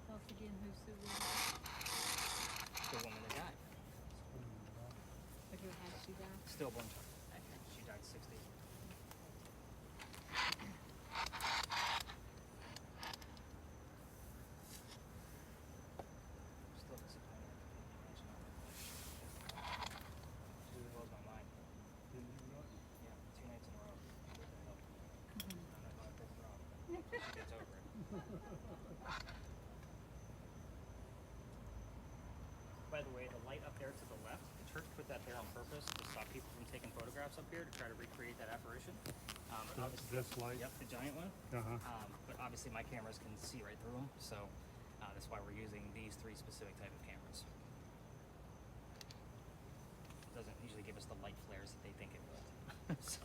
Tell us again who Sue was. The woman that died. Okay, how did she die? Stillborn child. She died 60. Still disappointed. She really blows my mind. Yeah, 2 nights in a row. What the hell? I'm not gonna prove it wrong. She gets over it. By the way, the light up there to the left, the church put that there on purpose to stop people from taking photographs up here to try to recreate that apparition. But obviously, This light? yep, the giant one. Uh-huh. But obviously my cameras can see right through them, so that's why we're using these 3 specific type of cameras. It doesn't usually give us the light flares that they think it will. So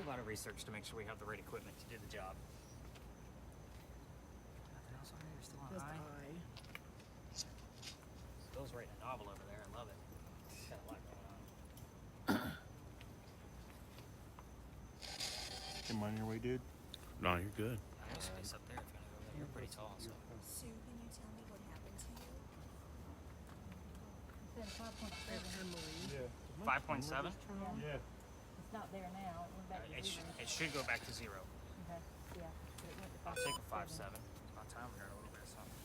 do a lot of research to make sure we have the right equipment to do the job. Nothing else on there? You're still on Just high? eye. Bill's writing a novel over there. I love it. He's got a lot going on. Am I on your way, dude? No, you're good. I have space up there if you want to go there. You're pretty tall, so. Sue, can you tell me what happened to you? It's at 5.7. Emily. Yeah. 5.7? Yeah. It's not there now. It went back to zero. It should go back to 0. Okay, yeah. But it went to I'll take a 5.7. 5.7. It's about time we got a little bit of something.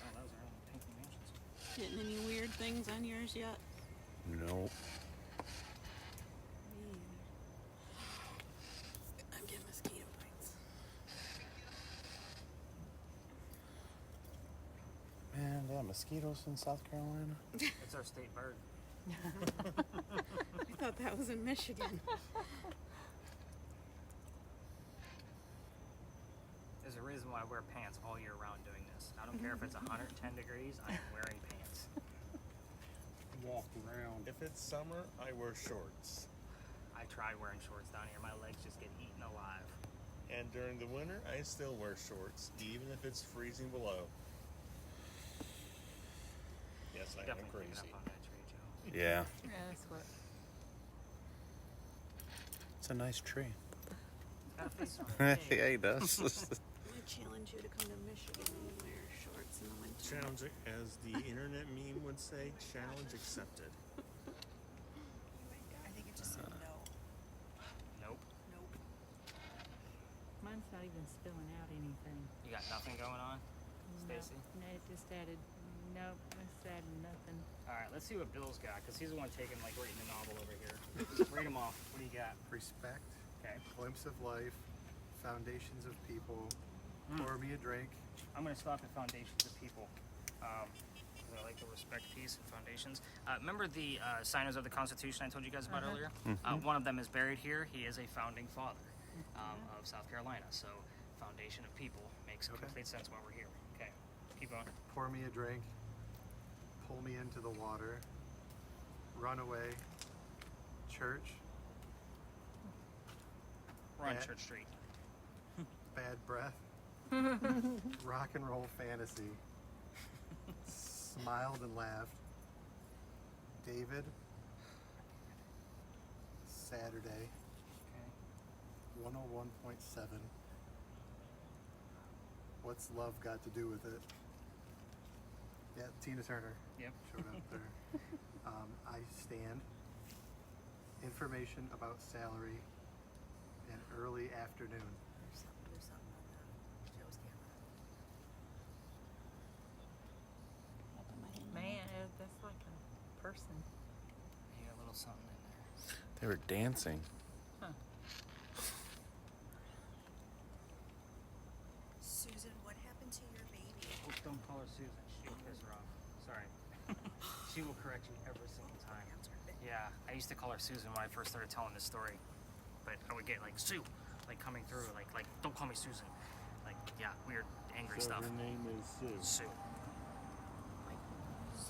Oh, those are all Pinky Mansions. Getting any weird things on yours yet? Nope. I'm getting mosquito bites. Man, they have mosquitoes in South Carolina. It's our state bird. I thought that was in Michigan. There's a reason why I wear pants all year round doing this. I don't care if it's 110 degrees, I am wearing pants. Walk around. If it's summer, I wear shorts. I tried wearing shorts down here. My legs just get eaten alive. And during the winter, I still wear shorts, even if it's freezing below. Yes, I am Definitely picking crazy. up on that tree, Joe. Yeah, Yeah, that's what. it's a nice tree. Got a face on Yeah, it. he does. I challenge you to come to Michigan and wear shorts in the winter. Challenge, as the internet meme would say, challenge accepted. I think it just said no. Nope. Nope. Mine's not even spilling out anything. You got nothing going on? Stacy? No, it just added. Nope, it's added nothing. All right, let's see what Bill's got, because he's the one taking, like, writing the novel over here. Read them off. What do you got? Respect, Okay. glimpse of life, foundations of people, pour me a drink. I'm going to stop at Foundations of People. 'Cause I like the respect piece and foundations. Remember the signers of the Constitution I told you guys about earlier? One of them is buried here. He is a founding father of South Carolina. So, Foundation of People makes Okay. complete sense why we're here. Okay, keep going. Pour me a drink, pull me into the water, run away, church, We're on Yeah. Church Street. bad breath, rock and roll fantasy, smiled and laughed, David, Saturday, Okay. 101.7. What's love got to do with it? Yeah, Tina Turner Yep. showed up there. I stand. Information about salary and early afternoon. There's something on Joe's camera. Man, that's like a person. You got a little something in there. They were dancing. Huh. Susan, what happened to your baby? Oh, don't call her Susan. She'll piss her off. Sorry. She will correct you every single time. Yeah, I used to call her Susan when I first started telling this story. But I would get like Sue, like coming through, like don't call me Susan. Like, yeah, weird, angry So stuff. her name is Sue. Sue.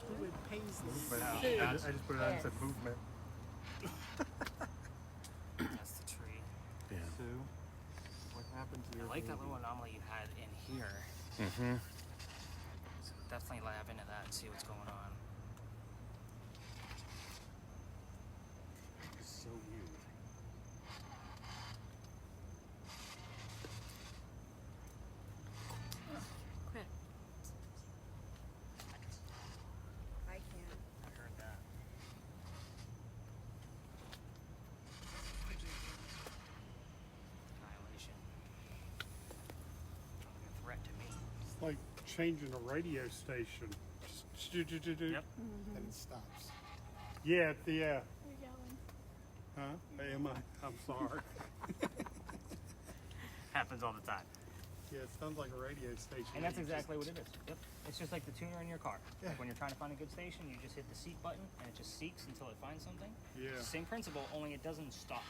Fluid Paisley. Movement. No, I that's- just put it on and said movement. That's the tree. Yeah. Sue, what happened to I your like that baby? little anomaly you had in here. Mm-hmm. So definitely dive into that and see what's going on. It's so weird. Quit. I can. I heard that. Annihilation. A threat to me. It's like changing a radio station. Yep. And it stops. Yeah, yeah. Huh? Am I? I'm sorry. Happens all the time. Yeah, it sounds like a radio station. And that's You exactly just- what it is. Yep. It's just like the tuner in your car. Yeah. Like when you're trying to find a good station, you just hit the seek button and it just seeks until it finds something. Yeah. Same principle, only it doesn't stop.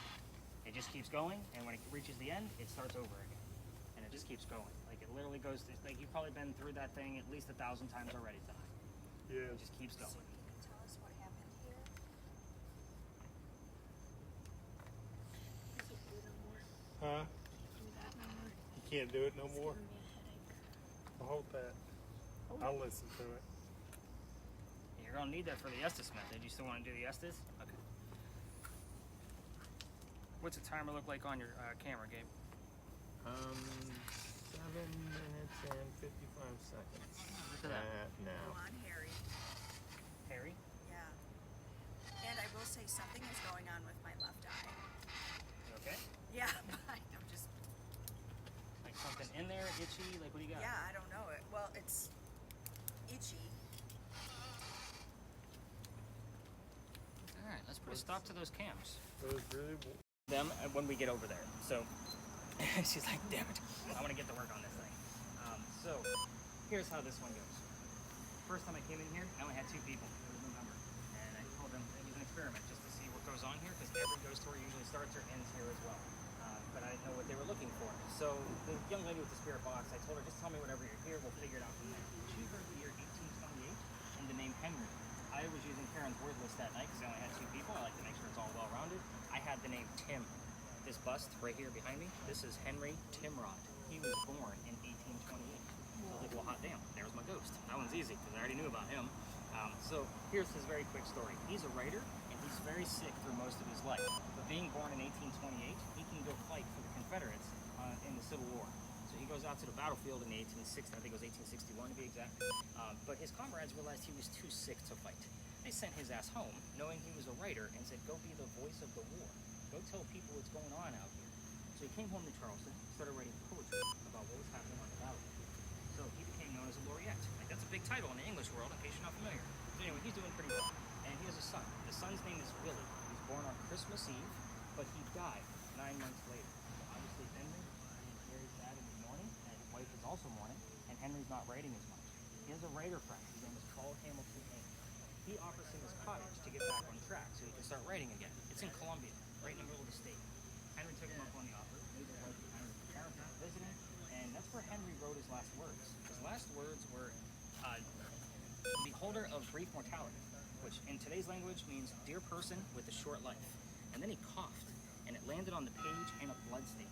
It just keeps going, and when it reaches the end, it starts over again. And it just keeps going. Like it literally goes to, like you've probably been through that thing at least 1,000 times already tonight. Yeah. It just keeps going. Can you tell us what happened here? Huh? You can't do it no more? I'll hold that. I'll listen to it. You're gonna need that for the Estes method. You still want to do the Estes? Okay. What's the timer look like on your camera, Gabe? 7 minutes and 55 seconds. Look at that. Go Now. on, Harry. Harry? Yeah. And I will say something is going on with my left eye. You okay? Yeah, I'm just, Like something in there, itchy? Like what do you got? yeah, I don't know it. Well, it's itchy. All right, let's put a stop to those cams. It was really. Them when we get over there. So she's like, damn it, I want to get to work on this thing. So here's how this one goes. First time I came in here, I only had 2 people. It was November. And I told them it was an experiment just to see what goes on here because every ghost tour usually starts or ends here as well. But I didn't know what they were looking for. So the young lady with the spirit box, I told her, just tell me whatever you're here, we'll figure it out from there. She heard the year 1828 and the name Henry. I was using Karen's word list that night because I only had 2 people. I like to make sure it's all well-rounded. I had the name Tim. This bust right here behind me, this is Henry Timrod. He was born in 1828. I was like, well, hot damn, there's my ghost. That one's easy because I already knew about him. So here's his very quick story. He's a writer, and he's very sick through most of his life. But being born in 1828, he can go fight for the Confederates in the Civil War. So he goes out to the battlefield in 1860, I think it was 1861 to be exact. But his comrades realized he was too sick to fight. They sent his ass home, knowing he was a writer, and said, go be the voice of the war. Go tell people what's going on out here. So he came home to Charleston, started writing poetry about what was happening on the battlefield. So he became known as a laureate. Like that's a big title in the English world, in case you're not familiar. But anyway, he's doing pretty well. And he has a son. The son's name is Willie. He was born on Christmas Eve, but he died 9 months later. So obviously Henry is very sad in the morning, and his wife is also mourning, and Henry's not writing as much. He has a writer friend. His name is Paul Hamilton Ames. He offers him his cottage to get back on track so he can start writing again. It's in Columbia, right in the middle of the state. Henry took him up on the offer. He was like, Henry's parents were visiting, and that's where Henry wrote his last words. His last words were, beholder of brief mortality, which in today's language means dear person with a short life. And then he coughed, and it landed on the page in a blood stain.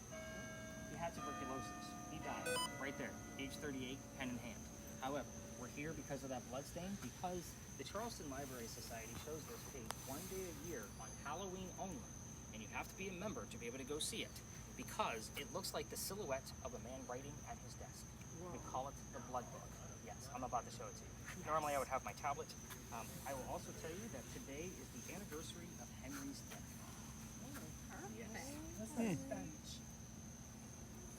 He had tuberculosis. He died right there, age 38, pen in hand. However, we're here because of that blood stain, because the Charleston Library Society shows this page 1 day a year on Halloween only, and you have to be a member to be able to go see it, because it looks like the silhouette of a man writing at his desk. We call it the Blood Book. Yes, I'm about to show it to you. Normally I would have my tablet. I will also tell you that today is the anniversary of Henry's death. Yes. What's that bench?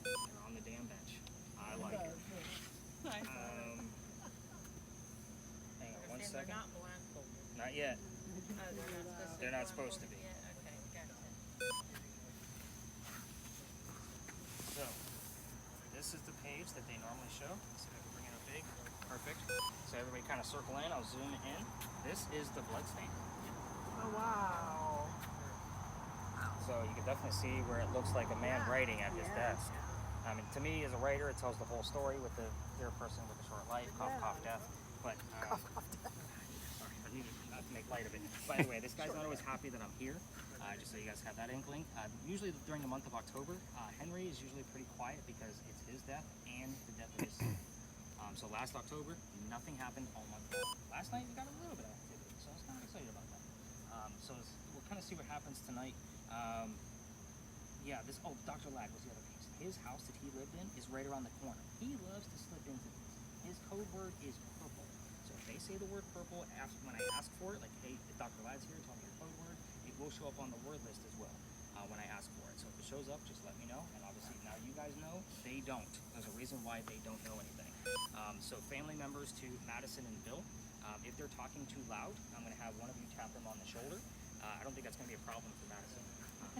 You're on the damn bench. I like it. Hang on one And second. they're not blindfolded. Not yet. Oh, They're not supposed to be. Yeah, okay, gotcha. So, this is the page that they normally show. Let's see if I can bring it up big. Perfect. So everybody kind of circle in. I'll zoom in. This is the blood stain. Oh, wow. So you can definitely see where it looks like a man writing at his desk. I mean, to me, as a writer, it tells the whole story with the dear person with a short life, cough, cough, death. But sorry, I needed not to make light of it. By the way, this guy's not always happy that I'm here. Just so you guys have that inkling. Usually during the month of October, Henry is usually pretty quiet because it's his death and the death of his son. So last October, nothing happened all month long. Last night, we got a little bit of activity, so I was kind of excited about that. We'll kind of see what happens tonight. Yeah, Dr. Lag was the other piece. His house that he lived in is right around the corner. He loves to slip into these. His code word is purple. So if they say the word purple when I ask for it, like, hey, if Dr. Lad's here, tell me your code word, it will show up on the word list as well when I ask for it. So if it shows up, just let me know. And obviously now you guys know, they don't. There's a reason why they don't know anything. So family members to Madison and Bill, if they're talking too loud, I'm going to have one of you tap them on the shoulder. I don't think that's going to be a problem for Madison.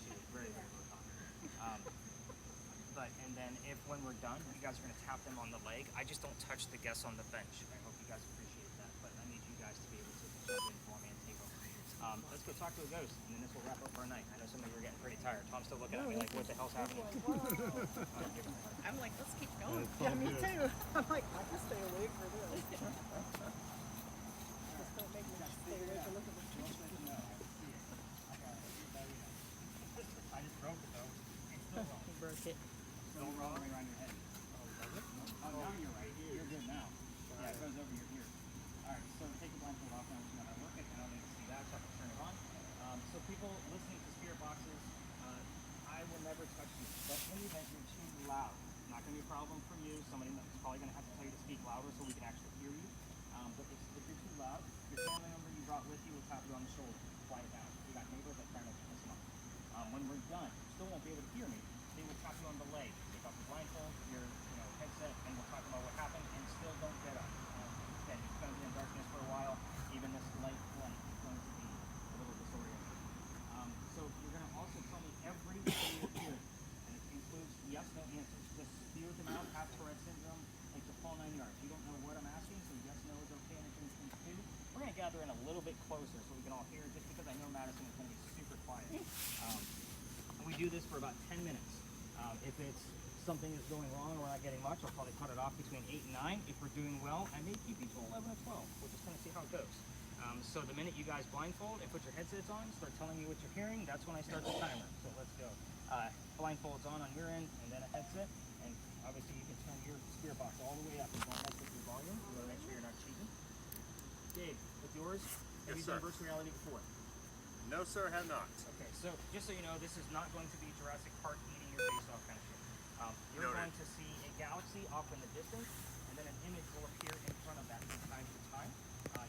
She's a very, very low talker. then when we're done, you guys are gonna tap them on the leg. I just don't touch the guests on the bench. I hope you guys appreciate that, but I need you guys to be able to jump in for me and take over. Let's go talk to a ghost, and then this will wrap up our night. I know some of you are getting pretty tired. Tom's still looking at me like, what the hell's happening? I'm like, let's keep going. Yeah, me too. I'm like, I can stay awake for this. Just don't make me stay awake to look at the I just broke it though. It's still wrong. He broke it. Still wrong around your head. Oh, now you're right. You're good now. Yeah, it goes over your ear. Alright, so take the blindfold off now. We're gonna work it, and I'll need to see that, so I can turn it on. So people listening to spirit boxes, I will never touch you. But in the event you're too loud, not gonna be a problem for you. Somebody is probably gonna have to tell you to speak louder so we can actually hear you. But if you're too loud, your family member you brought with you will tap you on the shoulder. Quiet down. We got neighbors that try to piss them off. When we're done, you still won't be able to hear me. They will tap you on the leg. Take off your blindfold, your headset, and we'll talk about what happened. And still don't get up. Again, it's going to be in darkness for a while. Even this light light is going to be a little disoriented. So you're going to also tell me every way you hear it, and it includes yes, no answers. Just spew them out. Have Tourette syndrome, like the full 9 yards. You don't know what I'm asking, so yes, no is okay. Anything between two. We're going to gather in a little bit closer so we can all hear. Just because I know Madison is going to be super quiet. We do this for about 10 minutes. If it's something is going wrong or we're not getting much, I'll probably cut it off between 8 and 9. If we're doing well, I may keep you till 11 or 12. We're just going to see how it goes. So the minute you guys blindfold and put your headsets on, start telling me what you're hearing, that's when I start the timer. So let's go. Blindfolds on your end, and then a headset. And obviously you can turn your spirit box all the way up and don't mess with your volume. You want to make sure you're not cheating. Dave, with yours, have you done virtual reality before? No, sir, have not. Okay, so just so you know, this is not going to be Jurassic Park eating your face off kind of shit. You're Noted. going to see a galaxy off in the distance, and then an image will appear in front of that from time to time.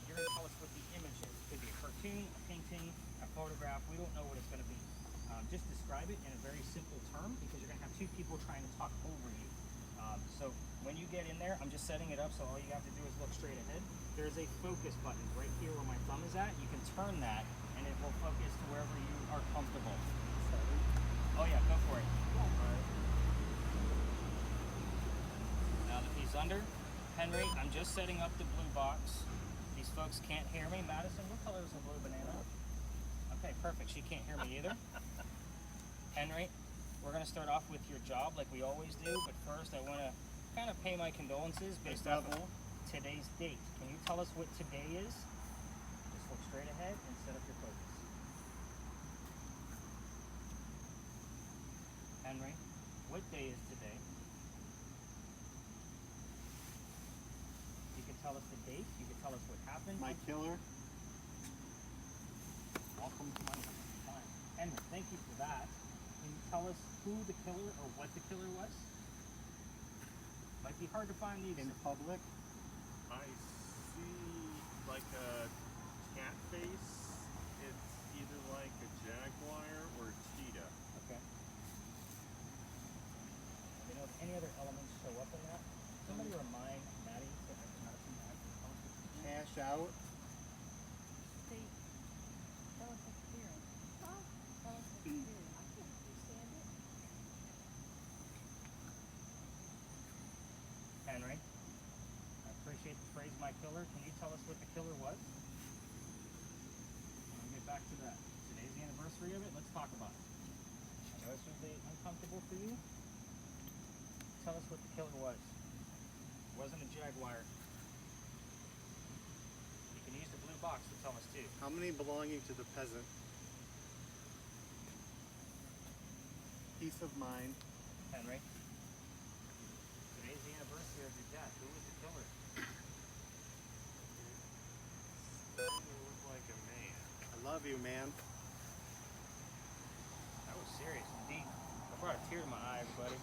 You're going to tell us what the image is. It could be a cartoon, a painting, a photograph. We don't know what it's going to be. Just describe it in a very simple term, because you're going to have two people trying to talk over you. So when you get in there, I'm just setting it up so all you have to do is look straight ahead. There's a focus button right here where my thumb is at. You can turn that, and it will focus to wherever you are comfortable. Oh yeah, go for it. Now that he's under, Henry, I'm just setting up the blue box. These folks can't hear me. Madison, what color is the blue banana? Okay, perfect. She can't hear me either. Henry, we're going to start off with your job like we always do, but first I want to kind of pay my condolences based off of today's date. Can you tell us what today is? Just look straight ahead and set up your focus. Henry, what day is today? You can tell us the date. You can tell us what happened. My killer. Welcome to my time. Henry, thank you for that. Can you tell us who the killer or what the killer was? Might be hard to find these In public. I see like a cat face. It's either like a jaguar or a cheetah. Okay. You know if any other elements show up in that? Somebody remind Maddie to Madison to actually come to Cash out. See, tell us what's hearing. Tell us what's hearing. I can't understand it. Henry, I appreciate the phrase "my killer." Can you tell us what the killer was? I'll get back to that. Today's the anniversary of it. Let's talk about it. I know this was uncomfortable for you. Tell us what the killer was. It wasn't a jaguar. You can use the blue box to tell us too. How many belonging to the peasant? Peace of mind. Henry, today's the anniversary of your death. Who was the killer? Starting to look like a man. I love you, man. That was serious indeed. I brought a tear to my eye, everybody.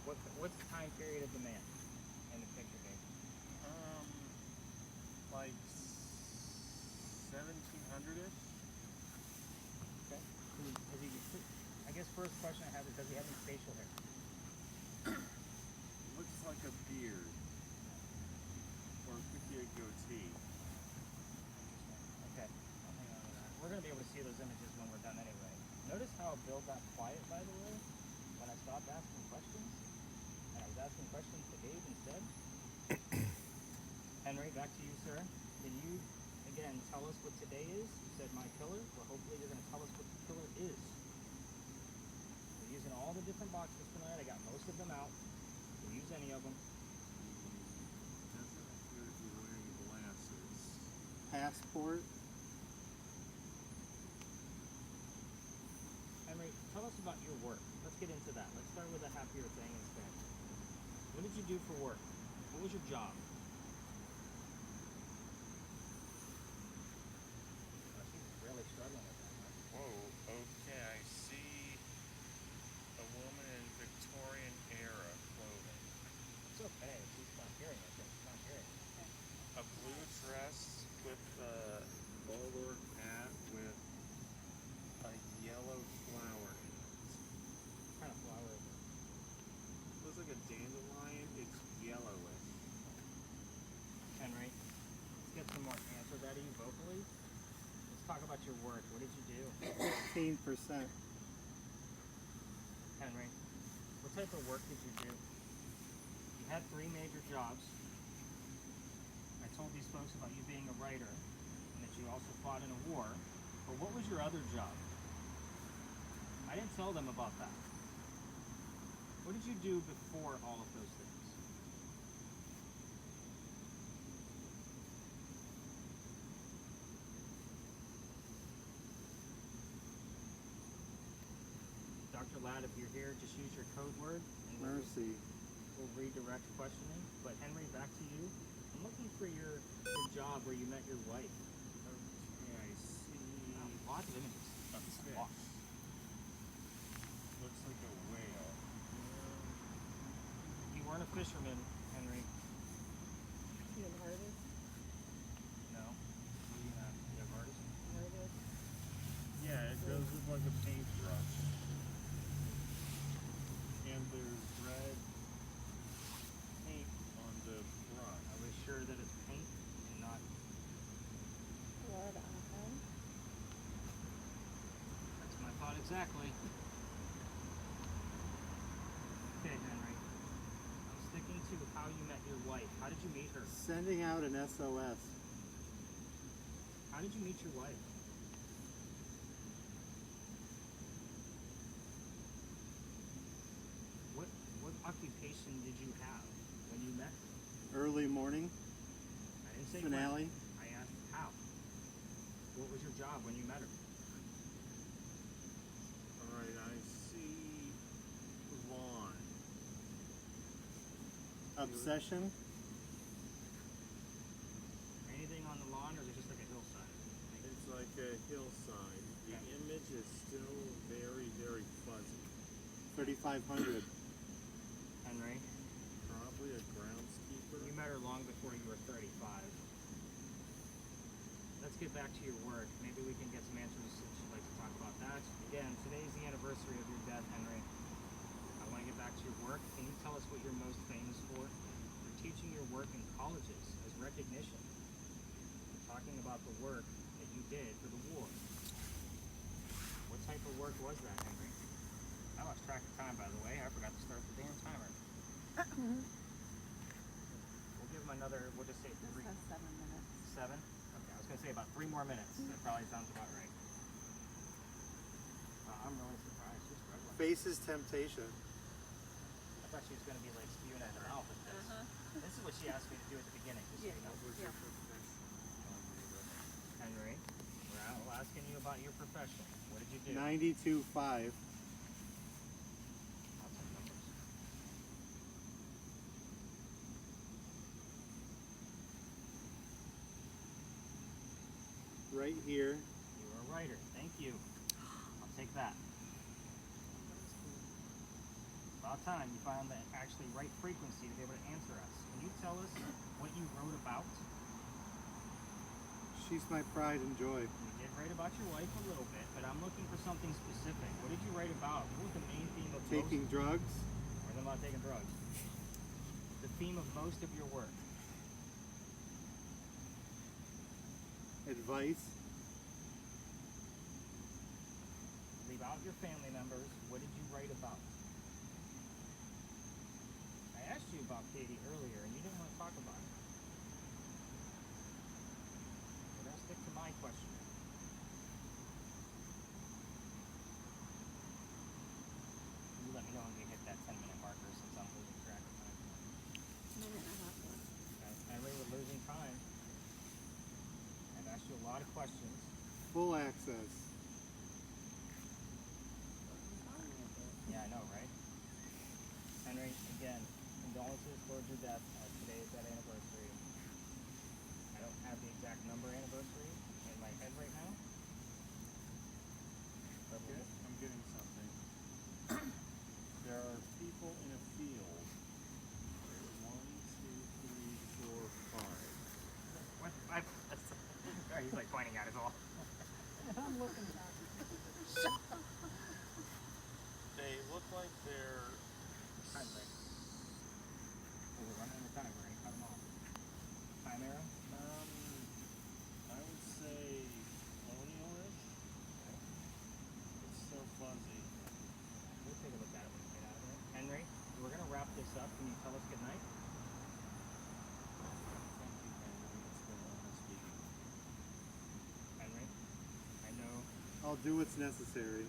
What's the time period of the man in the picture, Dave? Like 1700-ish. Okay. I guess first question I have is, does he have any facial hair? Looks like a beard. Or it could be a goatee. Okay. I'll hang on to that. We're going to be able to see those images when we're done anyway. Notice how Bill got quiet, by the way, when I stopped asking what today is? You said my pillar. Well, hopefully you're going to tell us what the pillar is. We're using all the different boxes tonight. I got most of them out. We'll use any of them. Doesn't appear to be wearing glasses. Passport. Henry, tell us about your work. Let's get into that. Let's start with a happier thing instead. What did you do for work? What was your job? Oh, she's really struggling with that, huh? Whoa, okay, I see a woman in Victorian era clothing. It's okay. She's not hearing it. She's not hearing it. A blue dress with a bowler hat with a yellow flower in it. What kind of flower is it? Looks like a dandelion. It's yellowish. Henry, let's get some more answers out of you vocally. Let's talk about your work. What did you do? 15%. Henry, what type of work did you do? You had 3 major jobs. I told these folks about you being a writer and that you also fought in a war. But what was your other job? I didn't tell them about that. What did you do before all of those things? Dr. Ladd, if you're here, just use your code word and Mercy. we'll redirect questioning. But Henry, back to you. I'm looking for your job where you met your wife. Okay, I see. Lots of images. That's Fish. lots. Looks like a whale. You weren't a fisherman, Henry. You an artist? No. You have artist? Artist? Yeah, it goes with like a paintbrush. And there's red paint on the brush. Are we sure that it's paint and not? Blood on him? That's my thought exactly. Okay, Henry. I'm sticking to how you met your wife. How did you meet her? Sending out an SLS. How did you meet your wife? What occupation did you have when you met her? Early morning. I didn't say Finale. when. I asked how. What was your job when you met her? Alright, I see lawn. Obsession. Anything on the lawn, or is it just like a hillside? It's like a hillside. The Okay. image is still very, very fuzzy. 3,500. Henry, Probably a groundskeeper. you met her long before you were 35. Let's get back to your work. Maybe we can get some answers since you'd like to talk about that. Again, today's the anniversary of your death, Henry. I want to get back to your work. Can you tell us what you're most famous for? You're teaching your work in colleges as recognition. You're talking about the work that you did for the war. What type of work was that, Henry? I lost track of time, by the way. I forgot to start the damn timer. We'll give him another, we'll just say This 3. has 7 minutes. 7? Okay, I was going to say about 3 more minutes. That probably sounds about right. I'm really surprised. She's struggling. Faces temptation. I thought she was going to be like spewing at her mouth with this. This is what she asked me to do at the beginning. Just so you know. Yeah. Henry, we're asking you about your profession. What did you do? 92.5. Lots of numbers. Right here. You were a writer. Thank you. I'll take that. About time you found the actually right frequency to be able to answer us. Can you tell us what you wrote about? She's my pride and joy. You did write about your wife a little bit, but I'm looking for something specific. What did you write about? What was the main theme of Taking drugs. More than about taking drugs. The theme of most of your work. Advice. Leave out your family members. What did you write about? I asked you about Katie earlier, and you didn't want to talk about it. We're going to stick to my question again, condolences towards your death. Today is that anniversary. I don't have the exact number anniversary in my head right now. But Okay, I'm getting something. There are people in a field. There's 1, 2, 3, 4, 5. what? Oh, he's like pointing at us all. I'm looking back. They look like they're Time break. We're running out of time. We're gonna cut them off. Time arrow. I would say colonial-ish. It's so fuzzy. We'll take a look at it when we get out of here. Henry, we're gonna wrap this up. Can you tell us good night? Thank you, Henry. It's been honest speaking. Henry, I know I'll do what's necessary.